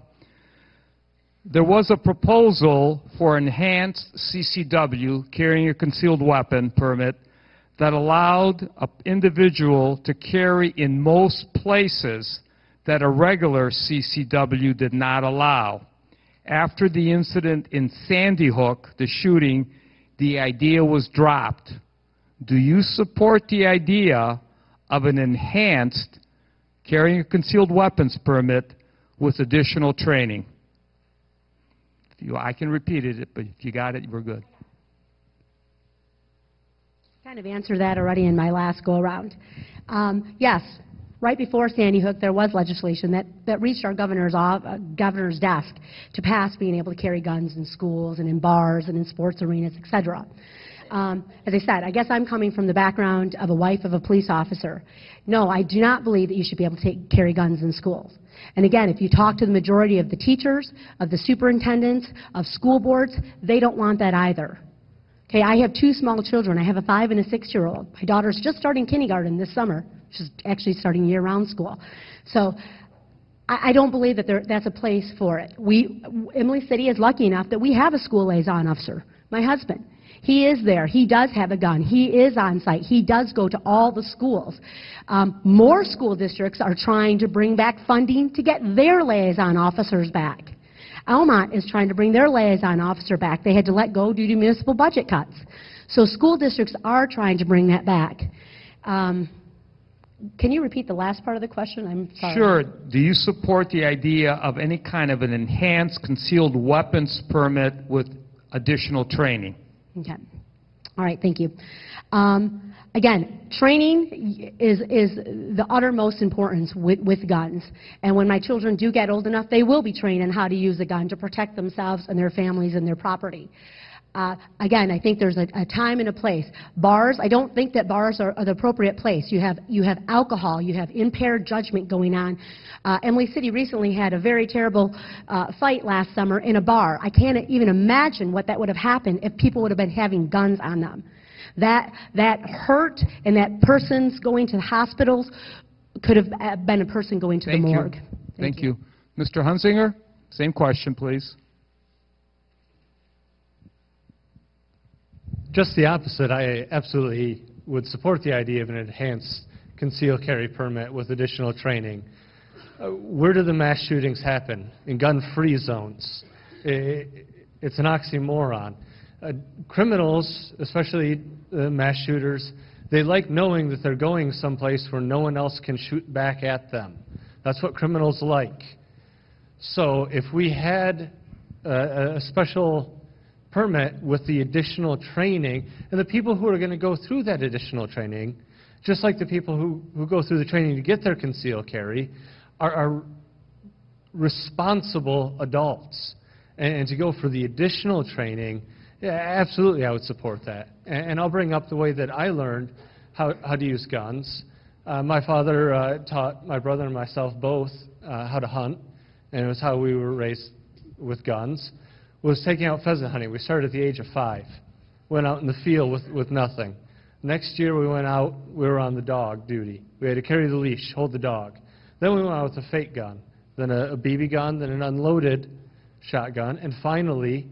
There was a proposal for enhanced CCW, carrying a concealed weapon permit, that allowed an individual to carry in most places that a regular CCW did not allow. After the incident in Sandy Hook, the shooting, the idea was dropped. Do you support the idea of an enhanced carrying a concealed weapons permit with additional training? I can repeat it, but if you got it, we're good. Kind of answered that already in my last go-around. Yes, right before Sandy Hook, there was legislation that reached our governor's desk to pass being able to carry guns in schools and in bars and in sports arenas, etc. As I said, I guess I'm coming from the background of a wife of a police officer. No, I do not believe that you should be able to carry guns in schools. And again, if you talk to the majority of the teachers, of the superintendents, of school boards, they don't want that either. Okay, I have 2 small children. I have a 5- and a 6-year-old. My daughter's just starting kindergarten this summer. She's actually starting year-round school. So I don't believe that that's a place for it. Emily City is lucky enough that we have a school liaison officer, my husband. He is there. He does have a gun. He is on site. He does go to all the schools. More school districts are trying to bring back funding to get their liaison officers back. Almont is trying to bring their liaison officer back. They had to let go due to municipal budget cuts. So school districts are trying to bring that back. Can you repeat the last part of the question? I'm sorry. Sure. Do you support the idea of any kind of an enhanced concealed weapons permit with additional training? Okay. All right, thank you. Again, training is the uttermost importance with guns. And when my children do get old enough, they will be trained on how to use a gun to protect themselves and their families and their property. Again, I think there's a time and a place. Bars, I don't think that bars are the appropriate place. You have alcohol, you have impaired judgment going on. Emily City recently had a very terrible fight last summer in a bar. I can't even imagine what that would have happened if people would have been having guns on them. That hurt, and that person's going to the hospitals could have been a person going to the morgue. Thank you. Mr. Hunsanger, same question, please. Just the opposite. I absolutely would support the idea of an enhanced concealed carry permit with additional training. Where do the mass shootings happen? In gun-free zones. It's an oxymoron. Criminals, especially mass shooters, they like knowing that they're going someplace where no one else can shoot back at them. That's what criminals like. So if we had a special permit with the additional training, and the people who are going to go through that additional training, just like the people who go through the training to get their concealed carry, are responsible adults. And to go for the additional training, yeah, absolutely I would support that. And I'll bring up the way that I learned how to use guns. My father taught my brother and myself both how to hunt, and it was how we were raised with guns. Was taking out pheasant hunting. We started at the age of 5. Went out in the field with nothing. Next year we went out, we were on the dog duty. We had to carry the leash, hold the dog. Then we went out with a fake gun, then a BB gun, then an unloaded shotgun, and finally,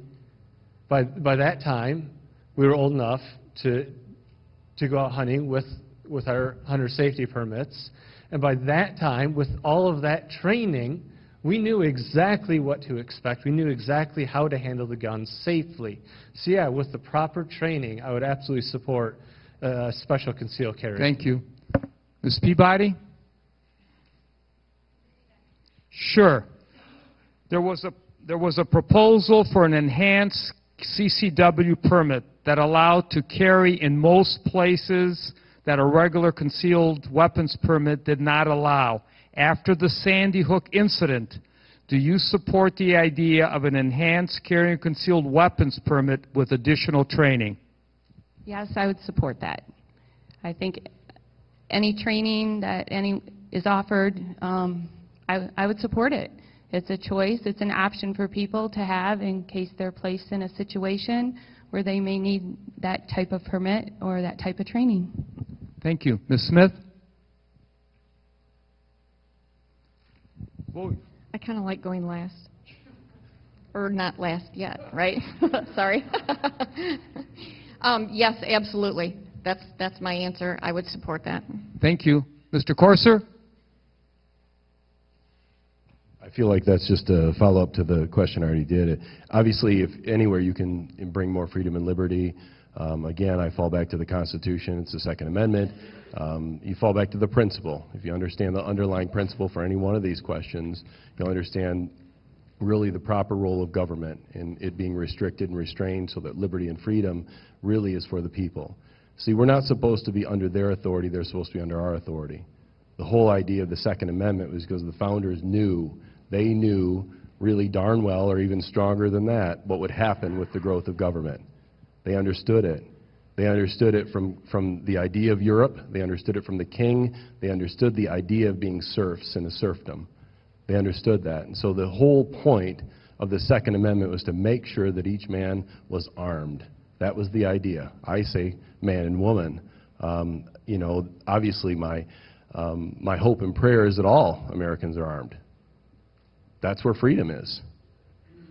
by that time, we were old enough to go out hunting with our hunter safety permits. And by that time, with all of that training, we knew exactly what to expect. We knew exactly how to handle the guns safely. So yeah, with the proper training, I would absolutely support special concealed carry. Thank you. Ms. Peabody? Sure. There was a proposal for an enhanced CCW permit that allowed to carry in most places that a regular concealed weapons permit did not allow. After the Sandy Hook incident, do you support the idea of an enhanced carrying concealed weapons permit with additional training? Yes, I would support that. I think any training that is offered, I would support it. It's a choice. It's an option for people to have in case they're placed in a situation where they may need that type of permit or that type of training. Thank you. Ms. Smith? I kind of like going last. Or not last yet, right? Sorry. Yes, absolutely. That's my answer. I would support that. Thank you. Mr. Corser? I feel like that's just a follow-up to the question I already did. Obviously, if anywhere you can bring more freedom and liberty, again, I fall back to the Constitution. It's the Second Amendment. You fall back to the principle. If you understand the underlying principle for any one of these questions, you'll understand really the proper role of government and it being restricted and restrained so that liberty and freedom really is for the people. See, we're not supposed to be under their authority. They're supposed to be under our authority. The whole idea of the Second Amendment was because the founders knew, they knew really darn well, or even stronger than that, what would happen with the growth of government. They understood it. They understood it from the idea of Europe. They understood it from the king. They understood the idea of being serfs in a serfdom. They understood that. And so the whole point of the Second Amendment was to make sure that each man was armed. That was the idea. I say man and woman. You know, obviously my hope and prayer is that all Americans are armed. That's where freedom is.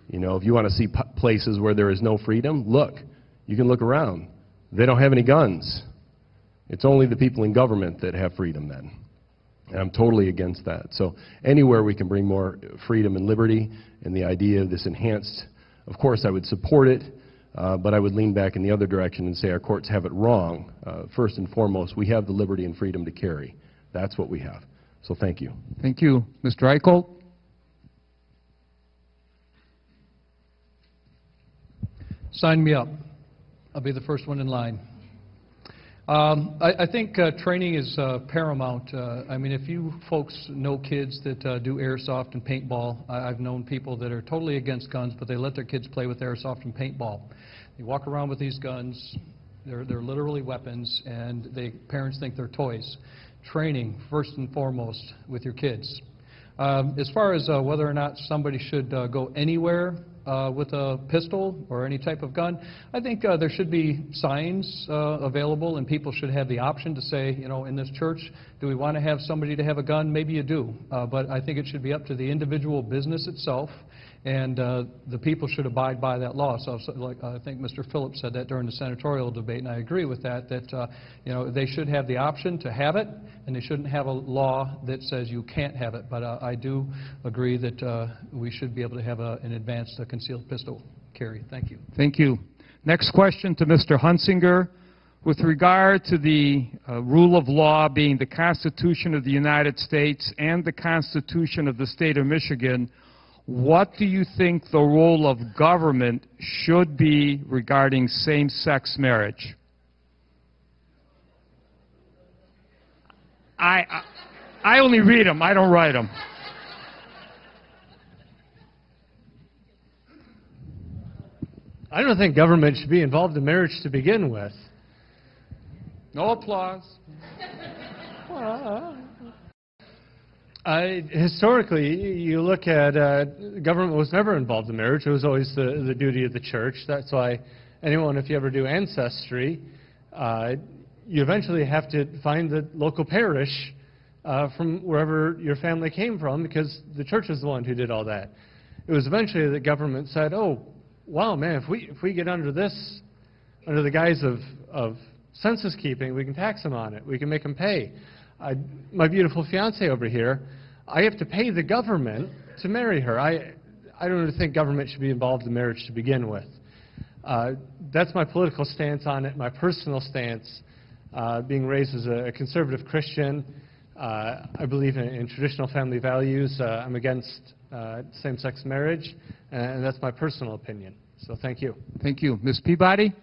You know, if you want to see places where there is no freedom, look. You can look around. They don't have any guns. It's only the people in government that have freedom then. And I'm totally against that. So anywhere we can bring more freedom and liberty and the idea of this enhanced, of course I would support it, but I would lean back in the other direction and say our courts have it wrong. First and foremost, we have the liberty and freedom to carry. That's what we have. So thank you. Thank you. Mr. Eichbolt? Sign me up. I'll be the first one in line. I think training is paramount. I mean, if you folks know kids that do airsoft and paintball, I've known people that are totally against guns, but they let their kids play with airsoft and paintball. They walk around with these guns. They're literally weapons, and parents think they're toys. Training, first and foremost, with your kids. As far as whether or not somebody should go anywhere with a pistol or any type of gun, I think there should be signs available, and people should have the option to say, you know, in this church, do we want to have somebody to have a gun? Maybe you do, but I think it should be up to the individual business itself, and the people should abide by that law. So, like I think Mr. Phillips said that during the senatorial debate, and I agree with that, that you know, they should have the option to have it, and they shouldn't have a law that says you can't have it. But I do agree that we should be able to have an advanced concealed pistol carry. Thank you. Thank you. Next question to Mr. Hunsanger. With regard to the rule of law being the Constitution of the United States and the Constitution of the State of Michigan, what do you think the role of government should be regarding same-sex marriage? I only read them. I don't write them. I don't think government should be involved in marriage to begin with. No applause. Historically, you look at government was never involved in marriage. It was always the duty of the church. That's why anyone, if you ever do ancestry, you eventually have to find the local parish from wherever your family came from, because the church is the one who did all that. It was eventually that government said, oh, wow, man, if we get under this, under the guise of census keeping, we can tax them on it. We can make them pay. My beautiful fiance over here, I have to pay the government to marry her. I don't think government should be involved in marriage to begin with. That's my political stance on it, my personal stance. Being raised as a conservative Christian, I believe in traditional family values. I'm against same-sex marriage, and that's my personal opinion. So thank you. Thank you. Ms. Peabody?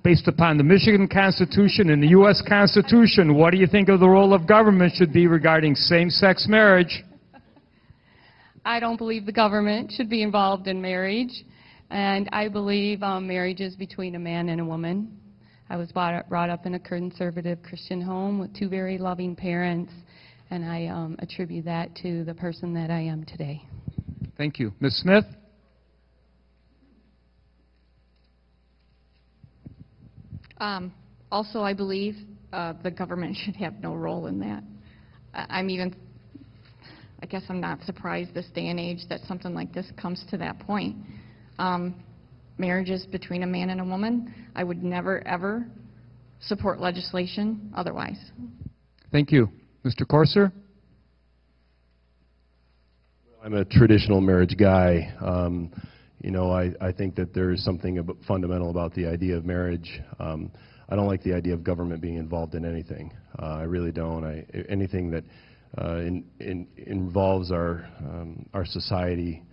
Based upon the Michigan Constitution and the U.S. Constitution, what do you think of the role of government should be regarding same-sex marriage? I don't believe the government should be involved in marriage, and I believe marriage is between a man and a woman. I was brought up in a conservative Christian home with two very loving parents, and I attribute that to the person that I am today. Thank you. Ms. Smith? Also, I believe the government should have no role in that. I guess I'm not surprised this day and age that something like this comes to that point. Marriages between a man and a woman, I would never, ever support legislation otherwise. Thank you. Mr. Corser? I'm a traditional marriage guy. You know, I think that there is something fundamental about the idea of marriage. I don't like the idea of government being involved in anything. I really don't. Anything that involves our society.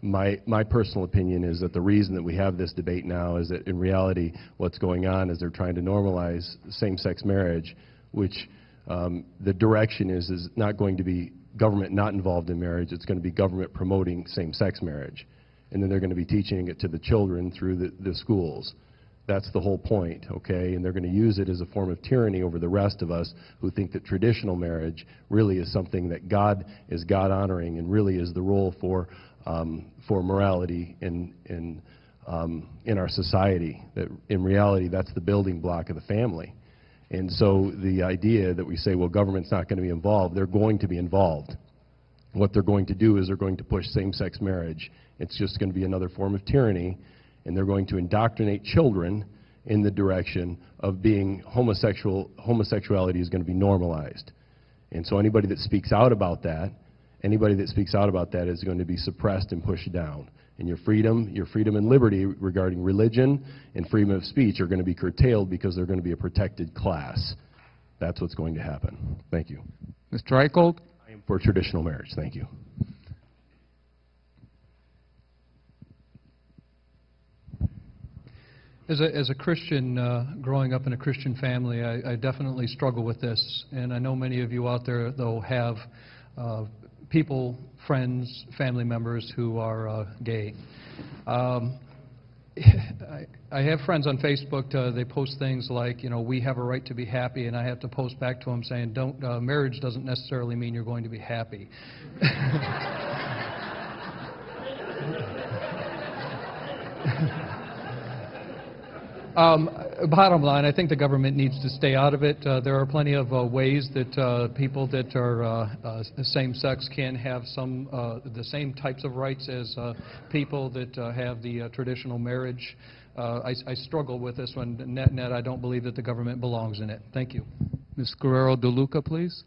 My personal opinion is that the reason that we have this debate now is that in reality what's going on is they're trying to normalize same-sex marriage, which the direction is not going to be government not involved in marriage. It's going to be government promoting same-sex marriage, and then they're going to be teaching it to the children through the schools. That's the whole point, okay? And they're going to use it as a form of tyranny over the rest of us who think that traditional marriage really is something that God is God-honoring and really is the role for morality in our society. That in reality, that's the building block of the family. And so the idea that we say, well, government's not going to be involved, they're going to be involved. What they're going to do is they're going to push same-sex marriage. It's just going to be another form of tyranny, and they're going to indoctrinate children in the direction of being homosexuality is going to be normalized. And so anybody that speaks out about that, is going to be suppressed and pushed down. And your freedom and liberty regarding religion and freedom of speech are going to be curtailed because they're going to be a protected class. That's what's going to happen. Thank you. Mr. Eichbolt? I am for traditional marriage. Thank you. As a Christian, growing up in a Christian family, I definitely struggle with this. And I know many of you out there, though, have people, friends, family members who are gay. I have friends on Facebook, they post things like, you know, we have a right to be happy, and I have to post back to them saying, marriage doesn't necessarily mean you're going to be happy. Bottom line, I think the government needs to stay out of it. There are plenty of ways that people that are same-sex can have the same types of rights as people that have the traditional marriage. I struggle with this one. Net, I don't believe that the government belongs in it. Thank you. Ms. Guerrero, DeLuca, please.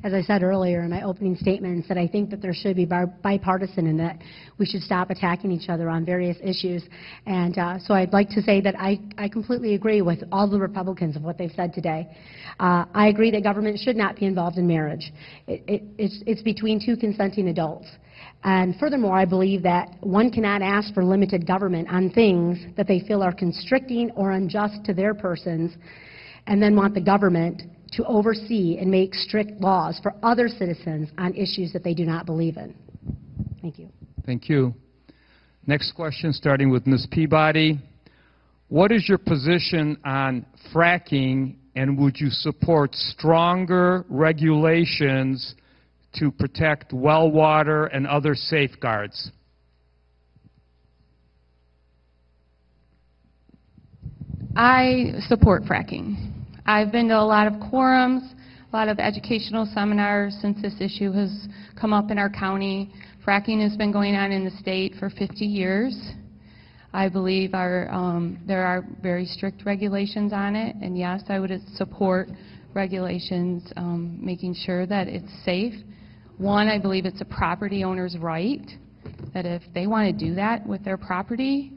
As I said earlier in my opening statements, that I think that there should be bipartisan and that we should stop attacking each other on various issues. And so I'd like to say that I completely agree with all the Republicans of what they've said today. I agree that government should not be involved in marriage. It's between two consenting adults. And furthermore, I believe that one cannot ask for limited government on things that they feel are constricting or unjust to their persons, and then want the government to oversee and make strict laws for other citizens on issues that they do not believe in. Thank you. Thank you. Next question, starting with Ms. Peabody. What is your position on fracking, and would you support stronger regulations to protect well water and other safeguards? I support fracking. I've been to a lot of quorums, a lot of educational seminars since this issue has come up in our county. Fracking has been going on in the state for 50 years. I believe there are very strict regulations on it, and yes, I would support regulations making sure that it's safe. One, I believe it's a property owner's right, that if they want to do that with their property,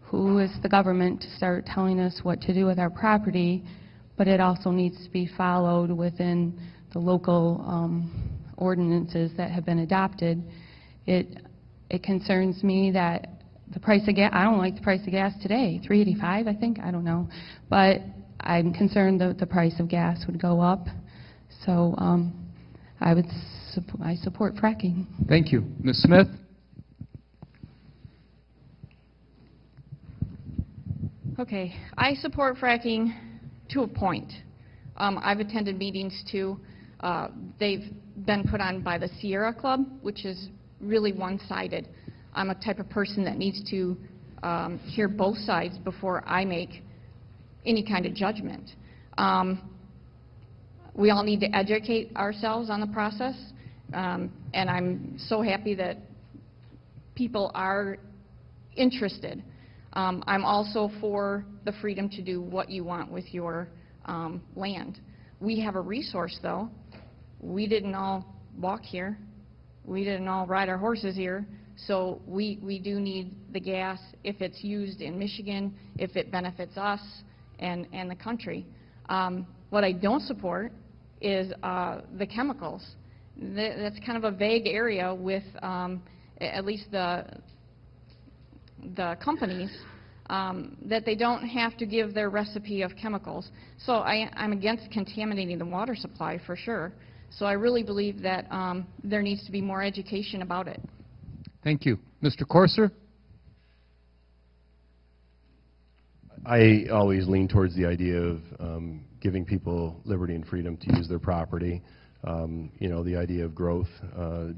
who is the government to start telling us what to do with our property? But it also needs to be followed within the local ordinances that have been adopted. It concerns me that the price of gas, I don't like the price of gas today, $3.85 I think, I don't know. But I'm concerned that the price of gas would go up. So I support fracking. Thank you. Ms. Smith? Okay, I support fracking to a point. I've attended meetings too. They've been put on by the Sierra Club, which is really one-sided. I'm a type of person that needs to hear both sides before I make any kind of judgment. We all need to educate ourselves on the process, and I'm so happy that people are interested. I'm also for the freedom to do what you want with your land. We have a resource, though. We didn't all walk here. We didn't all ride our horses here. So we do need the gas if it's used in Michigan, if it benefits us and the country. What I don't support is the chemicals. That's kind of a vague area with at least the companies, that they don't have to give their recipe of chemicals. So I'm against contaminating the water supply for sure. So I really believe that there needs to be more education about it. Thank you. Mr. Corser? I always lean towards the idea of giving people liberty and freedom to use their property. You know, the idea of growth,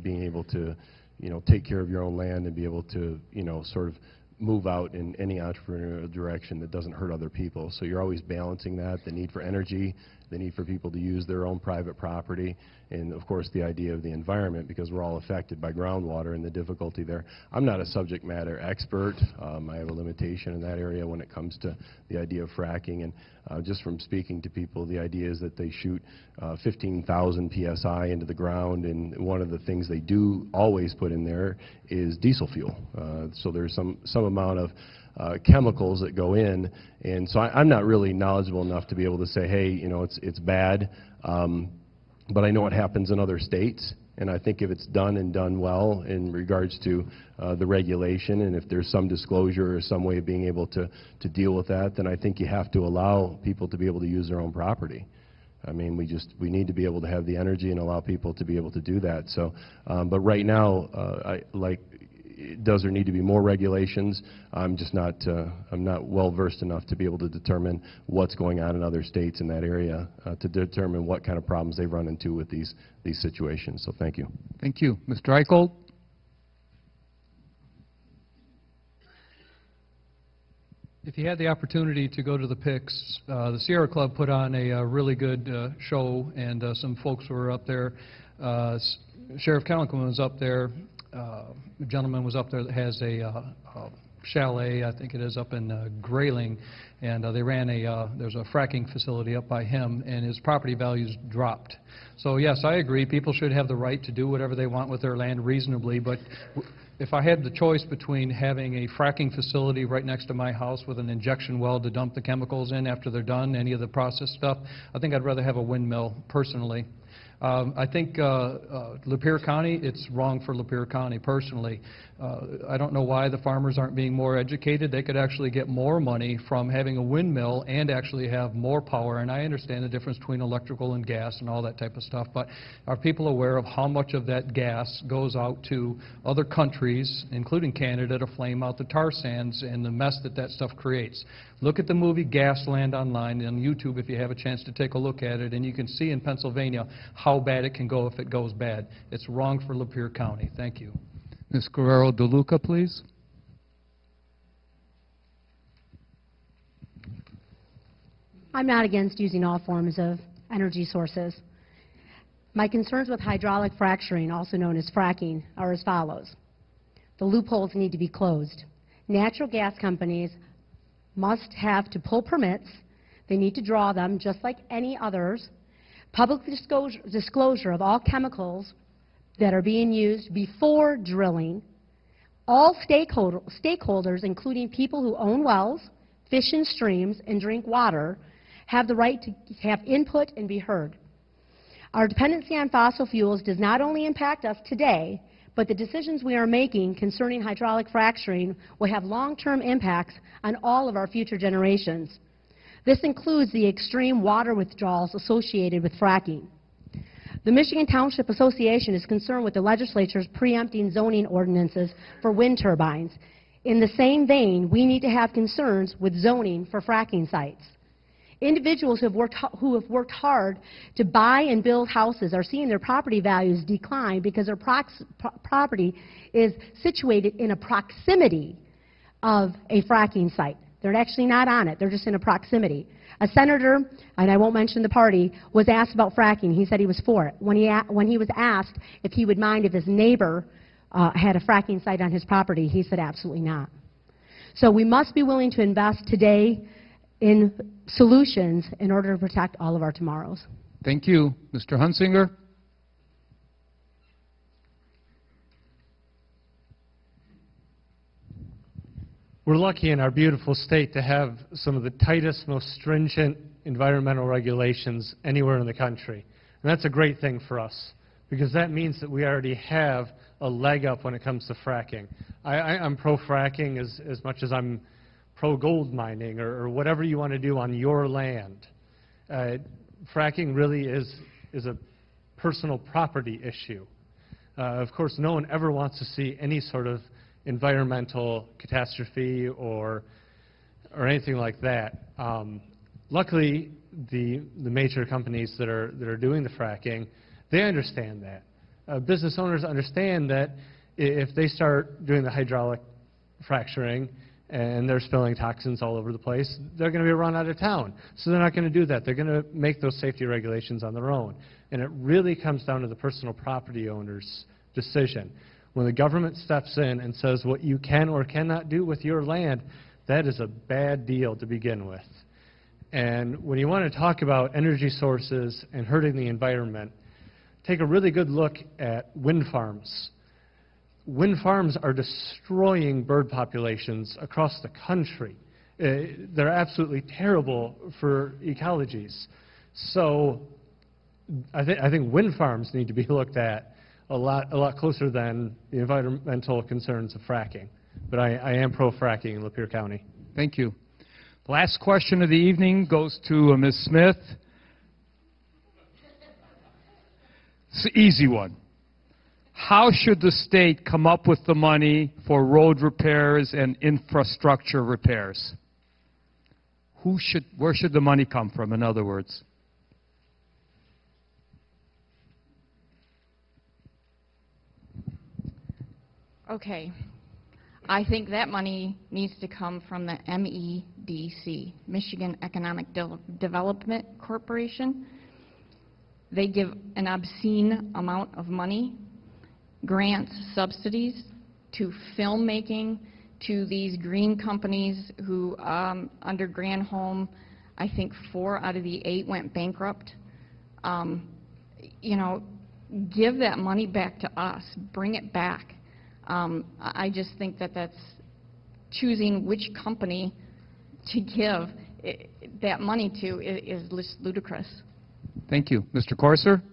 being able to, you know, take care of your own land and be able to, you know, sort of move out in any entrepreneurial direction that doesn't hurt other people. So you're always balancing that, the need for energy, the need for people to use their own private property, and of course the idea of the environment, because we're all affected by groundwater and the difficulty there. I'm not a subject matter expert. I have a limitation in that area when it comes to the idea of fracking, and just from speaking to people, the idea is that they shoot 15,000 psi into the ground, and one of the things they do always put in there is diesel fuel. So there's some amount of chemicals that go in, and so I'm not really knowledgeable enough to be able to say, hey, you know, it's bad, but I know what happens in other states, and I think if it's done and done well in regards to the regulation, and if there's some disclosure or some way of being able to deal with that, then I think you have to allow people to be able to use their own property. I mean, we need to be able to have the energy and allow people to be able to do that. So, but right now, does there need to be more regulations? I'm just not, I'm not well versed enough to be able to determine what's going on in other states in that area to determine what kind of problems they've run into with these situations. So thank you. Thank you. Mr. Eichbolt? If you had the opportunity to go to the PICS, the Sierra Club put on a really good show, and some folks were up there. Sheriff Kellenquin was up there. A gentleman was up there that has a chalet, I think it is, up in Grayling, and they ran there's a fracking facility up by him, and his property values dropped. So yes, I agree, people should have the right to do whatever they want with their land reasonably, but if I had the choice between having a fracking facility right next to my house with an injection well to dump the chemicals in after they're done, any of the process stuff, I think I'd rather have a windmill, personally. I think Lapeer County, it's wrong for Lapeer County, personally. I don't know why the farmers aren't being more educated. They could actually get more money from having a windmill and actually have more power. And I understand the difference between electrical and gas and all that type of stuff, but are people aware of how much of that gas goes out to other countries, including Canada, to flame out the tar sands and the mess that that stuff creates? Look at the movie Gasland online on YouTube if you have a chance to take a look at it, and you can see in Pennsylvania how bad it can go if it goes bad. It's wrong for Lapeer County. Thank you. Ms. Guerrero, DeLuca, please. I'm not against using all forms of energy sources. My concerns with hydraulic fracturing, also known as fracking, are as follows. The loopholes need to be closed. Natural gas companies must have to pull permits. They need to draw them just like any others. Public disclosure of all chemicals that are being used before drilling. All stakeholders, including people who own wells, fish in streams, and drink water, have the right to have input and be heard. Our dependency on fossil fuels does not only impact us today, but the decisions we are making concerning hydraulic fracturing will have long-term impacts on all of our future generations. This includes the extreme water withdrawals associated with fracking. The Michigan Township Association is concerned with the legislature's preempting zoning ordinances for wind turbines. In the same vein, we need to have concerns with zoning for fracking sites. Individuals who have worked hard to buy and build houses are seeing their property values decline because their property is situated in a proximity of a fracking site. They're actually not on it. They're just in a proximity. A senator, and I won't mention the party, was asked about fracking. He said he was for it. When he was asked if he would mind if his neighbor had a fracking site on his property, he said absolutely not. So we must be willing to invest today in solutions in order to protect all of our tomorrows. Thank you. Mr. Hunsanger? We're lucky in our beautiful state to have some of the tightest, most stringent environmental regulations anywhere in the country. And that's a great thing for us, because that means that we already have a leg up when it comes to fracking. I'm pro-fracking as much as I'm pro-gold mining or whatever you want to do on your land. Fracking really is a personal property issue. Of course, no one ever wants to see any sort of environmental catastrophe or anything like that. Luckily, the major companies that are doing the fracking, they understand that. Business owners understand that if they start doing the hydraulic fracturing, and they're spilling toxins all over the place, they're going to be run out of town. So they're not going to do that. They're going to make those safety regulations on their own. And it really comes down to the personal property owner's decision. When the government steps in and says what you can or cannot do with your land, that is a bad deal to begin with. And when you want to talk about energy sources and hurting the environment, take a really good look at wind farms. Wind farms are destroying bird populations across the country. They're absolutely terrible for ecologies. So I think wind farms need to be looked at a lot closer than the environmental concerns of fracking. But I am pro-fracking in Lapeer County. Thank you. Last question of the evening goes to Ms. Smith. It's an easy one. How should the state come up with the money for road repairs and infrastructure repairs? Where should the money come from, in other words? Okay. I think that money needs to come from the MEDC, Michigan Economic Development Corporation. They give an obscene amount of money, grants, subsidies to filmmaking, to these green companies who, under Granholm, I think 4 out of the 8 went bankrupt. You know, give that money back to us. Bring it back. I just think that that's choosing which company to give that money to is ludicrous. Thank you. Mr. Corser?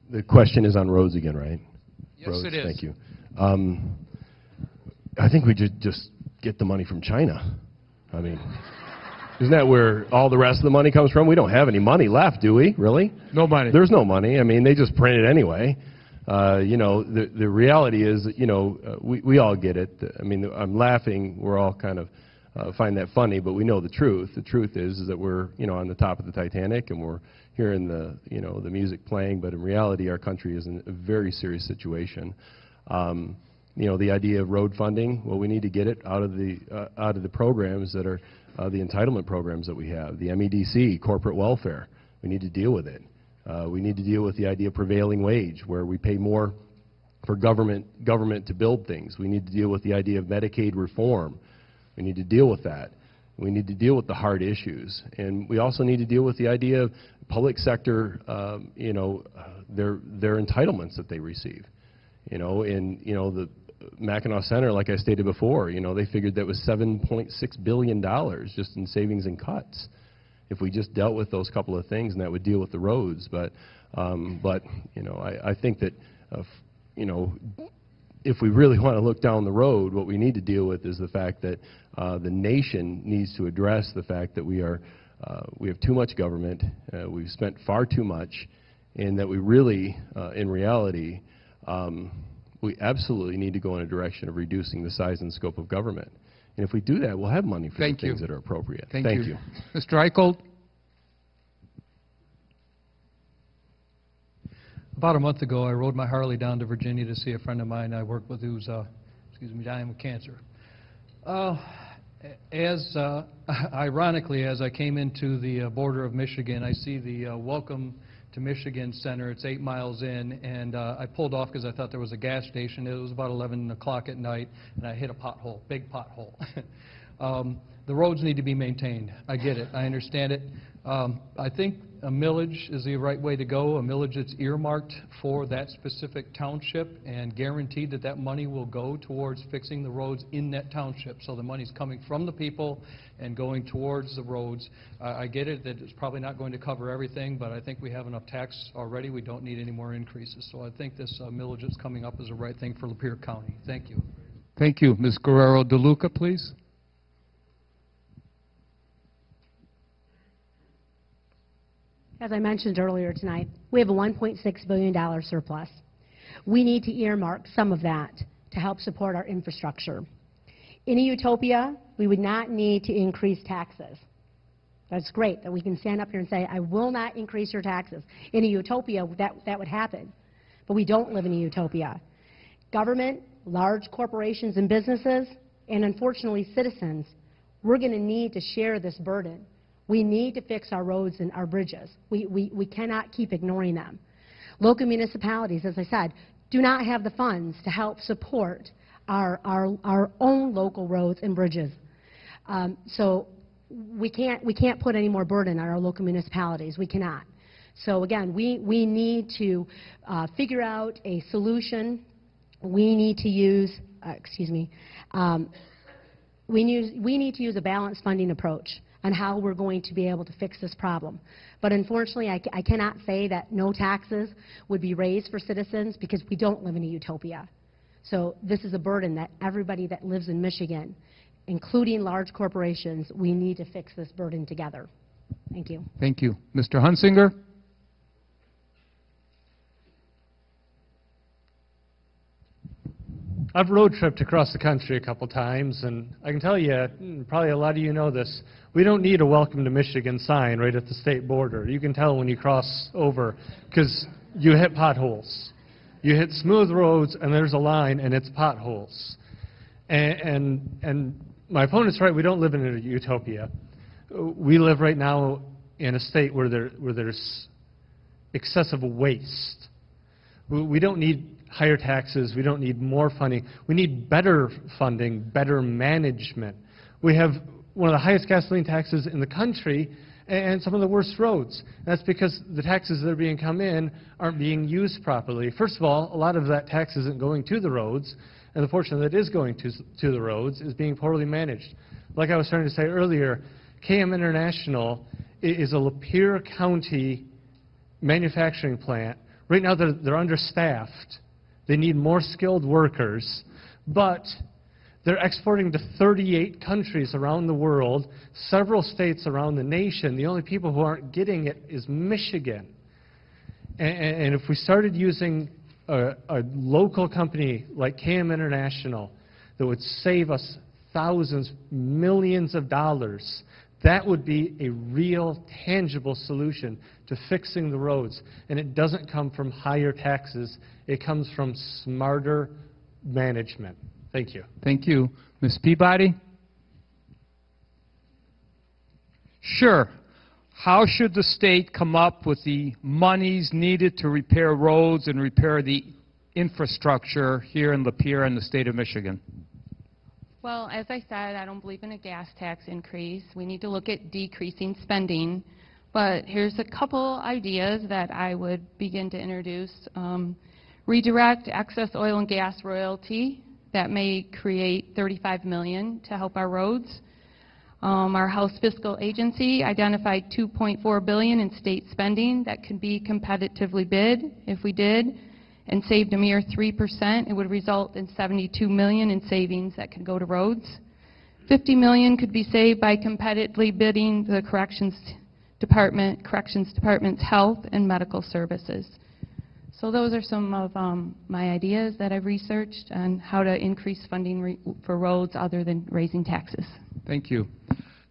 The question is on roads again, right? Yes, roads, it is. Thank you. I think we just get the money from China. I mean, isn't that where all the rest of the money comes from? We don't have any money left, do we? Really? No money. There's no money. I mean, they just print it anyway. You know, the reality is, you know, we all get it. I mean, I'm laughing. We're all kind of find that funny, but we know the truth. The truth is that we're, you know, on the top of the Titanic, and we're hearing the, you know, the music playing. But in reality, our country is in a very serious situation. You know, the idea of road funding. Well, we need to get it out of the programs that are the entitlement programs that we have. The MEDC, corporate welfare. We need to deal with it. We need to deal with the idea of prevailing wage, where we pay more for government to build things. We need to deal with the idea of Medicaid reform. We need to deal with that. We need to deal with the hard issues. And we also need to deal with the idea of public sector, you know, their entitlements that they receive. You know, in, you know, the Mackinac Center, like I stated before, you know, they figured that was $7.6 billion just in savings and cuts. If we just dealt with those couple of things, and that would deal with the roads. But you know, I think that, you know, if we really want to look down the road, what we need to deal with is the fact that the nation needs to address the fact that we have too much government, we've spent far too much, and that we really, in reality, we absolutely need to go in a direction of reducing the size and scope of government. And if we do that, we'll have money for the things that are appropriate. Thank you. Mr. Eichbolt? About a month ago, I rode my Harley down to Virginia to see a friend of mine I work with who's, dying with cancer. Ironically, as I came into the border of Michigan, I see the Welcome to Michigan Center. It's 8 miles in, and I pulled off because I thought there was a gas station. It was about 11 o'clock at night, and I hit a pothole, big pothole. The roads need to be maintained. I get it. I understand it. I think a millage is the right way to go, a millage that's earmarked for that specific township and guaranteed that that money will go towards fixing the roads in that township. So the money's coming from the people and going towards the roads. I get it that it's probably not going to cover everything, but I think we have enough tax already. We don't need any more increases. So I think this millage that's coming up is the right thing for Lapeer County. Thank you. Thank you. Ms. Guerrero, DeLuca, please. As I mentioned earlier tonight, we have a $1.6 billion surplus. We need to earmark some of that to help support our infrastructure. In a utopia, we would not need to increase taxes. That's great that we can stand up here and say, I will not increase your taxes. In a utopia, that would happen. But we don't live in a utopia. Government, large corporations and businesses, and unfortunately citizens, we're going to need to share this burden. We need to fix our roads and our bridges. We cannot keep ignoring them. Local municipalities, as I said, do not have the funds to help support our own local roads and bridges. So we can't put any more burden on our local municipalities. We cannot. So again, we need to figure out a solution. We need to use, we need to use a balanced funding approach on how we're going to be able to fix this problem. But unfortunately, I cannot say that no taxes would be raised for citizens because we don't live in a utopia. So this is a burden that everybody that lives in Michigan, including large corporations, we need to fix this burden together. Thank you. Thank you. Mr. Hunsanger? I've road tripped across the country a couple times, and I can tell you, probably a lot of you know this, we don't need a welcome to Michigan sign right at the state border. You can tell when you cross over because you hit potholes. You hit smooth roads and there's a line and it's potholes. And my opponent's right, we don't live in a utopia. We live right now in a state where there's excessive waste. We don't need higher taxes, we don't need more funding. We need better funding, better management. We have one of the highest gasoline taxes in the country and some of the worst roads. That's because the taxes that are being come in aren't being used properly. First of all, a lot of that tax isn't going to the roads, and the portion that is going to the roads is being poorly managed. Like I was trying to say earlier, KM International is a Lapeer County manufacturing plant. Right now they're understaffed. They need more skilled workers, but they're exporting to 38 countries around the world, several states around the nation. The only people who aren't getting it is Michigan. And if we started using a local company like KM International that would save us thousands, millions of dollars, that would be a real, tangible solution to fixing the roads. And it doesn't come from higher taxes. It comes from smarter management. Thank you. Thank you. Ms. Peabody? Sure. How should the state come up with the monies needed to repair roads and repair the infrastructure here in Lapeer and the state of Michigan? Well, as I said, I don't believe in a gas tax increase. We need to look at decreasing spending. But here's a couple ideas that I would begin to introduce. Redirect excess oil and gas royalty. That may create $35 million to help our roads. Our House Fiscal Agency identified $2.4 billion in state spending that could be competitively bid. If we did and saved a mere 3%, it would result in $72 million in savings that could go to roads. $50 million could be saved by competitively bidding the Corrections Department's health and medical services. So those are some of my ideas that I've researched on how to increase funding for roads other than raising taxes. Thank you.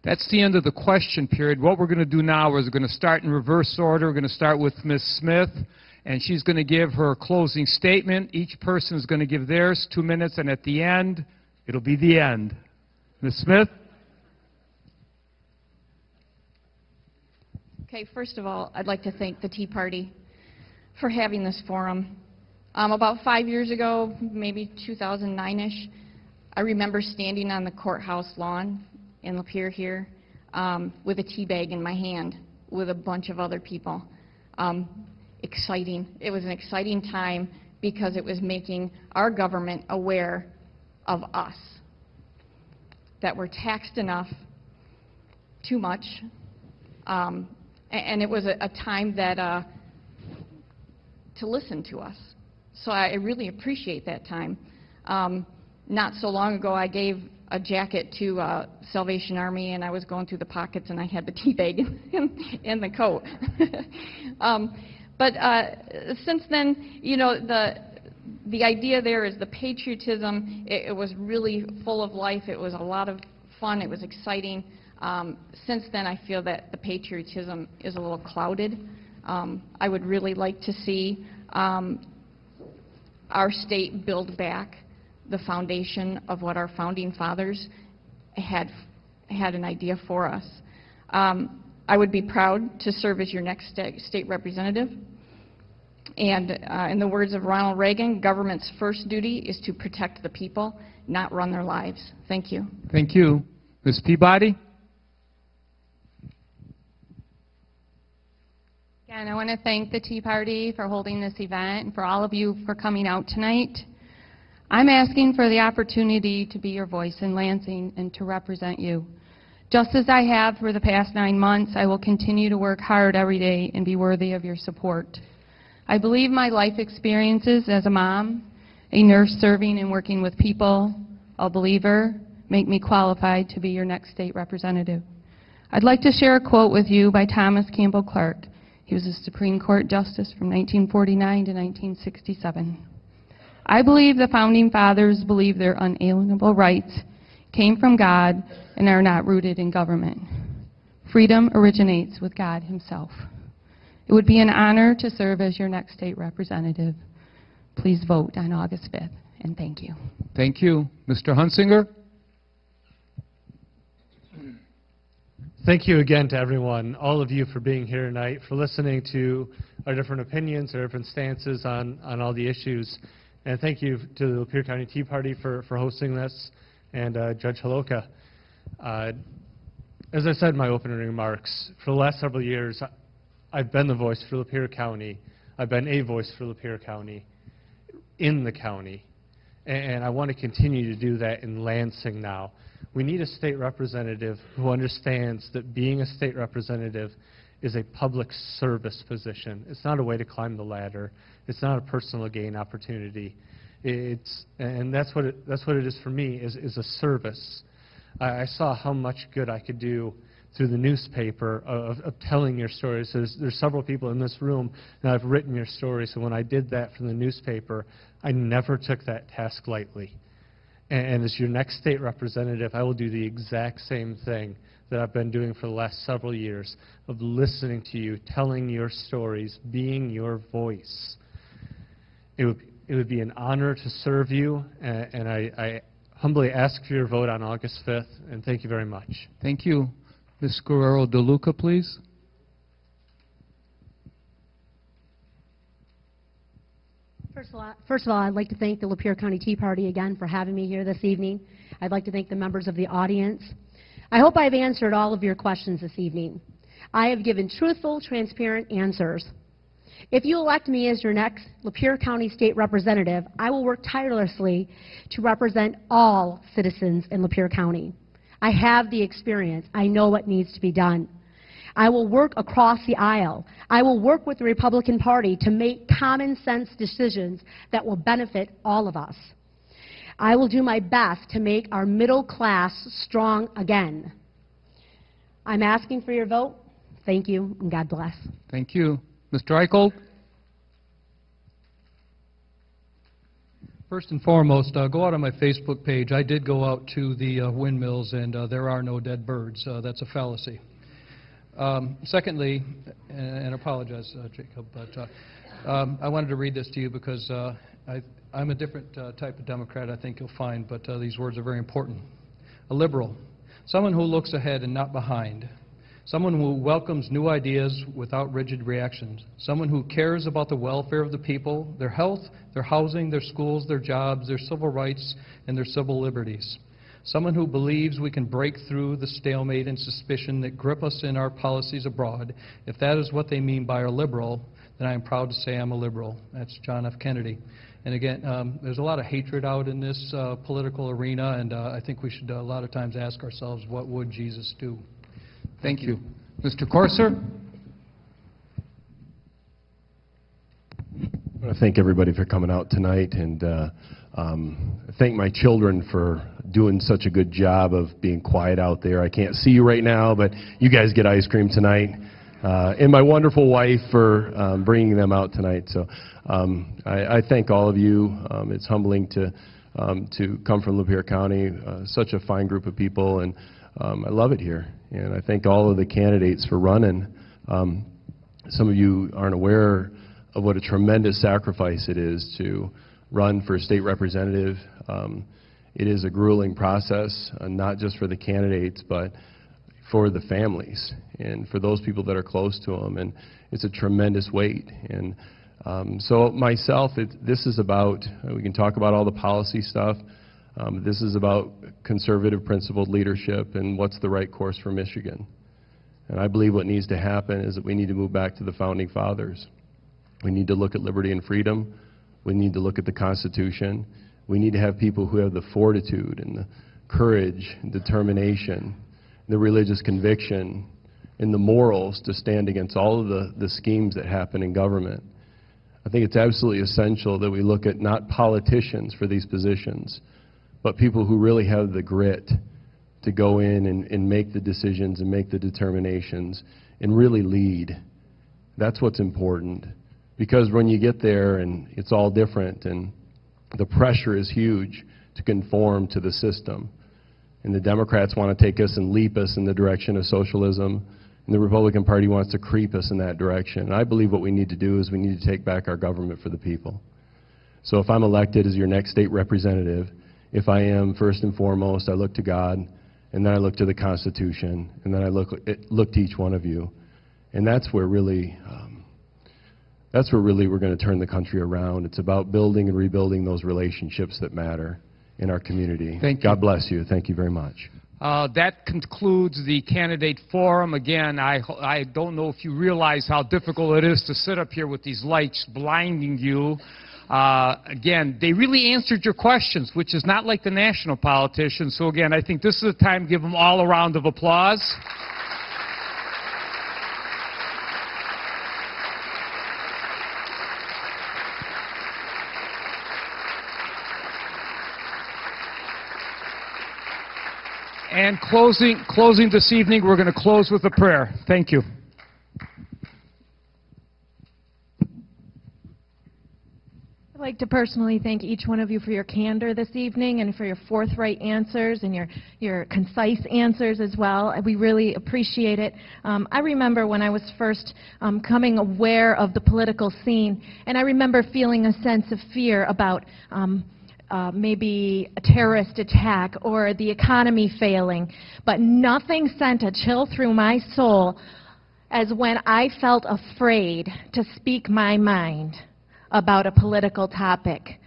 That's the end of the question period. What we're going to do now is we're going to start in reverse order. We're going to start with Ms. Smith, and she's going to give her closing statement. Each person is going to give theirs 2 minutes, and at the end, it'll be the end. Ms. Smith? Okay, first of all, I'd like to thank the Tea Party for having this forum. About 5 years ago, maybe 2009-ish, I remember standing on the courthouse lawn in Lapeer here with a tea bag in my hand with a bunch of other people. Exciting. It was an exciting time because it was making our government aware of us, that we're taxed enough, too much, and it was a time that to listen to us. So I really appreciate that time. Not so long ago, I gave a jacket to Salvation Army, and I was going through the pockets, and I had the tea bag in the coat. But since then, you know, the idea there is the patriotism. It was really full of life. It was a lot of fun. It was exciting. Since then, I feel that the patriotism is a little clouded. I would really like to see our state build back the foundation of what our founding fathers had an idea for us. I would be proud to serve as your next state representative. And in the words of Ronald Reagan, government's first duty is to protect the people, not run their lives. Thank you. Thank you. Ms. Peabody? Again, I want to thank the Tea Party for holding this event and for all of you for coming out tonight. I'm asking for the opportunity to be your voice in Lansing and to represent you. Just as I have for the past 9 months, I will continue to work hard every day and be worthy of your support. I believe my life experiences as a mom, a nurse serving and working with people, a believer, make me qualified to be your next state representative. I'd like to share a quote with you by Thomas Campbell Clark. He was a Supreme Court Justice from 1949 to 1967. I believe the Founding Fathers believed their unalienable rights came from God and are not rooted in government. Freedom originates with God Himself. It would be an honor to serve as your next state representative. Please vote on August 5th, and thank you. Thank you. Mr. Hunsanger? Thank you again to everyone, all of you, for being here tonight, for listening to our different opinions, our different stances on all the issues. And thank you to the Lapeer County Tea Party for hosting this, and Judge Holowka. As I said in my opening remarks, for the last several years, I've been the voice for Lapeer County. I've been a voice for Lapeer County in the county. And I want to continue to do that in Lansing now. We need a state representative who understands that being a state representative is a public service position. It's not a way to climb the ladder. It's not a personal gain opportunity. And that's what it is for me, is a service. I saw how much good I could do through the newspaper of telling your stories. There's several people in this room that have written your stories, so when I did that from the newspaper, I never took that task lightly. And as your next state representative, I will do the exact same thing that I've been doing for the last several years, of listening to you, telling your stories, being your voice. It would be an honor to serve you, and I humbly ask for your vote on August 5th, and thank you very much. Thank you. Ms. Guerrero, DeLuca, please. First of all, I'd like to thank the Lapeer County Tea Party again for having me here this evening. I'd like to thank the members of the audience. I hope I've answered all of your questions this evening. I have given truthful, transparent answers. If you elect me as your next Lapeer County State Representative, I will work tirelessly to represent all citizens in Lapeer County. I have the experience. I know what needs to be done. I will work across the aisle. I will work with the Republican Party to make common sense decisions that will benefit all of us. I will do my best to make our middle class strong again. I'm asking for your vote. Thank you, and God bless. Thank you. Mr. Eichbolt? First and foremost, go out on my Facebook page. I did go out to the windmills, and there are no dead birds. That's a fallacy. Secondly, and I apologize, Jacob, but I wanted to read this to you because I'm a different type of Democrat, I think you'll find, but these words are very important. A liberal, someone who looks ahead and not behind, someone who welcomes new ideas without rigid reactions, someone who cares about the welfare of the people, their health, their housing, their schools, their jobs, their civil rights, and their civil liberties. Someone who believes we can break through the stalemate and suspicion that grip us in our policies abroad. If that is what they mean by a liberal, then I am proud to say I'm a liberal. That's John F. Kennedy. And again, there's a lot of hatred out in this political arena, and I think we should a lot of times ask ourselves, what would Jesus do? Thank you. Mr. Corser? I want to thank everybody for coming out tonight, and thank my children for doing such a good job of being quiet out there. I can't see you right now, but you guys get ice cream tonight. And my wonderful wife for bringing them out tonight. So I thank all of you. It's humbling to come from Lapeer County, such a fine group of people, and I love it here. And I thank all of the candidates for running. Some of you aren't aware of what a tremendous sacrifice it is to run for state representative. It is a grueling process, not just for the candidates, but for the families and for those people that are close to them. And it's a tremendous weight. And so myself, this is about, we can talk about all the policy stuff. This is about conservative principled leadership and what's the right course for Michigan. And I believe what needs to happen is that we need to move back to the Founding Fathers. We need to look at liberty and freedom. We need to look at the Constitution. We need to have people who have the fortitude and the courage and determination, the religious conviction, and the morals to stand against all of the schemes that happen in government. I think it's absolutely essential that we look at not politicians for these positions, but people who really have the grit to go in and make the decisions and make the determinations and really lead. That's what's important. Because when you get there and it's all different and the pressure is huge to conform to the system, and the Democrats want to take us and leap us in the direction of socialism, and the Republican Party wants to creep us in that direction. And I believe what we need to do is we need to take back our government for the people. So if I'm elected as your next state representative, if I am, first and foremost, I look to God, and then I look to the Constitution, and then I look to each one of you. And that's where really we're going to turn the country around. It's about building and rebuilding those relationships that matter in our community. Thank you. God bless you. Thank you very much. That concludes the candidate forum. Again, I don't know if you realize how difficult it is to sit up here with these lights blinding you. Again, they really answered your questions, which is not like the national politicians. So again, I think this is the time to give them all a round of applause. And closing this evening, we're going to close with a prayer. Thank you. I'd like to personally thank each one of you for your candor this evening and for your forthright answers and your concise answers as well. We really appreciate it. I remember when I was first coming aware of the political scene, and I remember feeling a sense of fear about maybe a terrorist attack or the economy failing, but nothing sent a chill through my soul as when I felt afraid to speak my mind about a political topic.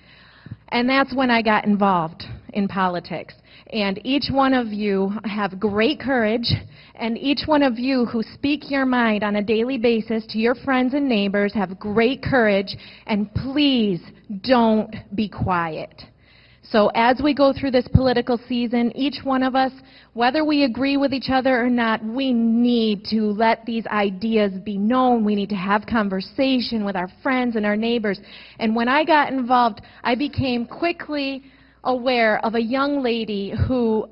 And that's when I got involved in politics. And each one of you have great courage, and each one of you who speak your mind on a daily basis to your friends and neighbors have great courage, and please don't be quiet. So as we go through this political season, each one of us, whether we agree with each other or not, we need to let these ideas be known. We need to have conversation with our friends and our neighbors. And when I got involved, I became quickly aware of a young lady who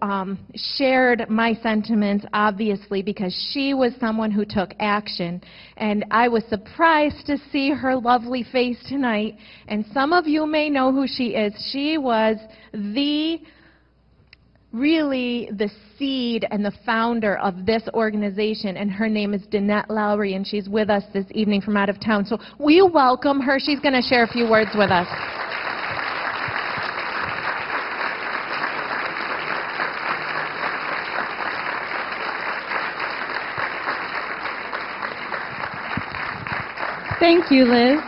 shared my sentiments, obviously, because she was someone who took action. And I was surprised to see her lovely face tonight. And some of you may know who she is. She was really the seed and the founder of this organization, and her name is Danette Lowry, and she's with us this evening from out of town. So we welcome her. She's going to share a few words with us. Thank you, Liz,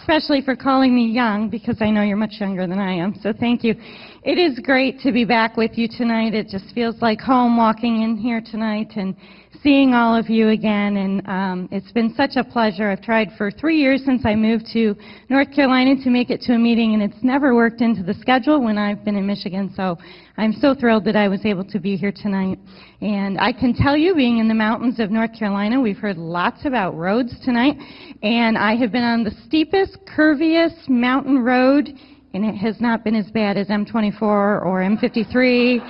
especially for calling me young, because I know you're much younger than I am, so thank you. It is great to be back with you tonight. It just feels like home walking in here tonight and seeing all of you again, and it's been such a pleasure. I've tried for 3 years since I moved to North Carolina to make it to a meeting, and it's never worked into the schedule when I've been in Michigan, so I'm so thrilled that I was able to be here tonight. And I can tell you, being in the mountains of North Carolina, we've heard lots about roads tonight, and I have been on the steepest, curviest mountain road, and it has not been as bad as M24 or M53.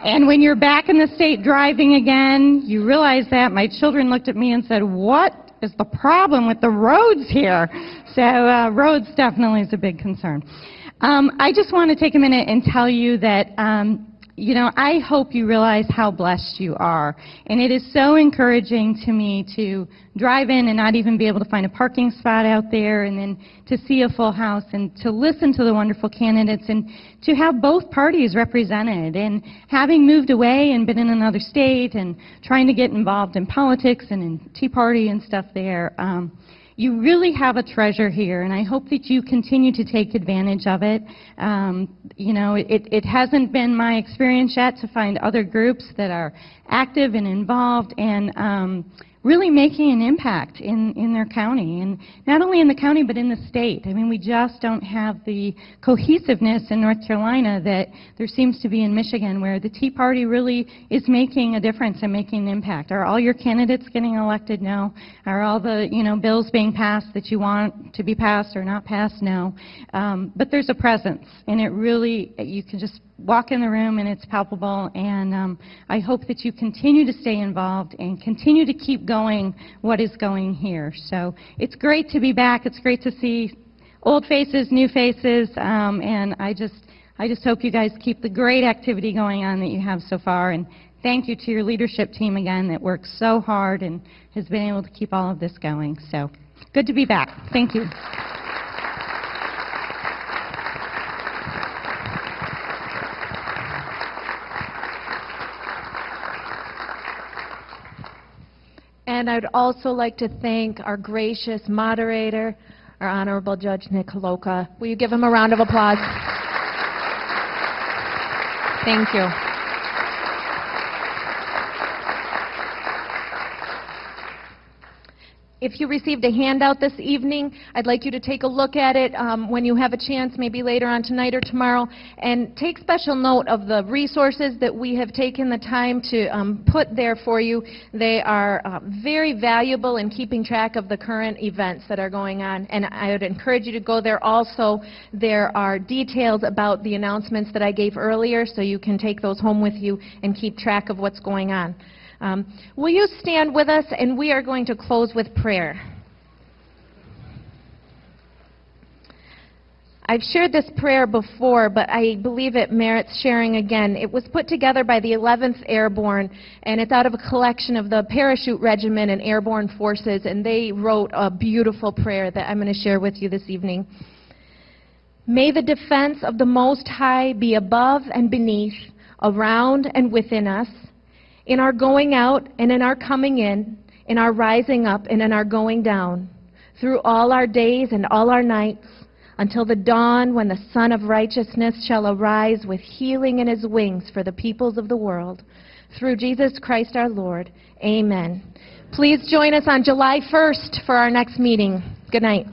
And when you're back in the state driving again, you realize that. My children looked at me and said, "What is the problem with the roads here?" So roads definitely is a big concern. I just want to take a minute and tell you that you know, I hope you realize how blessed you are. And it is so encouraging to me to drive in and not even be able to find a parking spot out there, and then to see a full house, and to listen to the wonderful candidates, and to have both parties represented. And having moved away and been in another state and trying to get involved in politics and in Tea Party and stuff there, you really have a treasure here, and I hope that you continue to take advantage of it. You know, it hasn't been my experience yet to find other groups that are active and involved and really making an impact in their county, and not only in the county but in the state. I mean, we just don't have the cohesiveness in North Carolina that there seems to be in Michigan, where the Tea Party really is making a difference and making an impact. Are all your candidates getting elected? No. Are all the, you know, bills being passed that you want to be passed or not passed? No. But there's a presence, and it really, you can just walk in the room and it's palpable, and I hope that you continue to stay involved and continue to keep going what is going here. So it's great to be back. It's great to see old faces, new faces, and I just hope you guys keep the great activity going on that you have so far, and thank you to your leadership team again that works so hard and has been able to keep all of this going. So good to be back. Thank you. And I'd also like to thank our gracious moderator, our Honorable Judge Nick Holowka. Will you give him a round of applause? Thank you. If you received a handout this evening, I'd like you to take a look at it when you have a chance, maybe later on tonight or tomorrow, and take special note of the resources that we have taken the time to put there for you. They are very valuable in keeping track of the current events that are going on, and I would encourage you to go there. Also, there are details about the announcements that I gave earlier, so you can take those home with you and keep track of what's going on. Will you stand with us, and we are going to close with prayer. I've shared this prayer before, but I believe it merits sharing again. It was put together by the 11th Airborne, and it's out of a collection of the Parachute Regiment and Airborne Forces, and they wrote a beautiful prayer that I'm going to share with you this evening. May the defense of the Most High be above and beneath, around and within us, in our going out and in our coming in our rising up and in our going down, through all our days and all our nights, until the dawn when the Son of Righteousness shall arise with healing in his wings for the peoples of the world. Through Jesus Christ our Lord. Amen. Please join us on July 1st for our next meeting. Good night.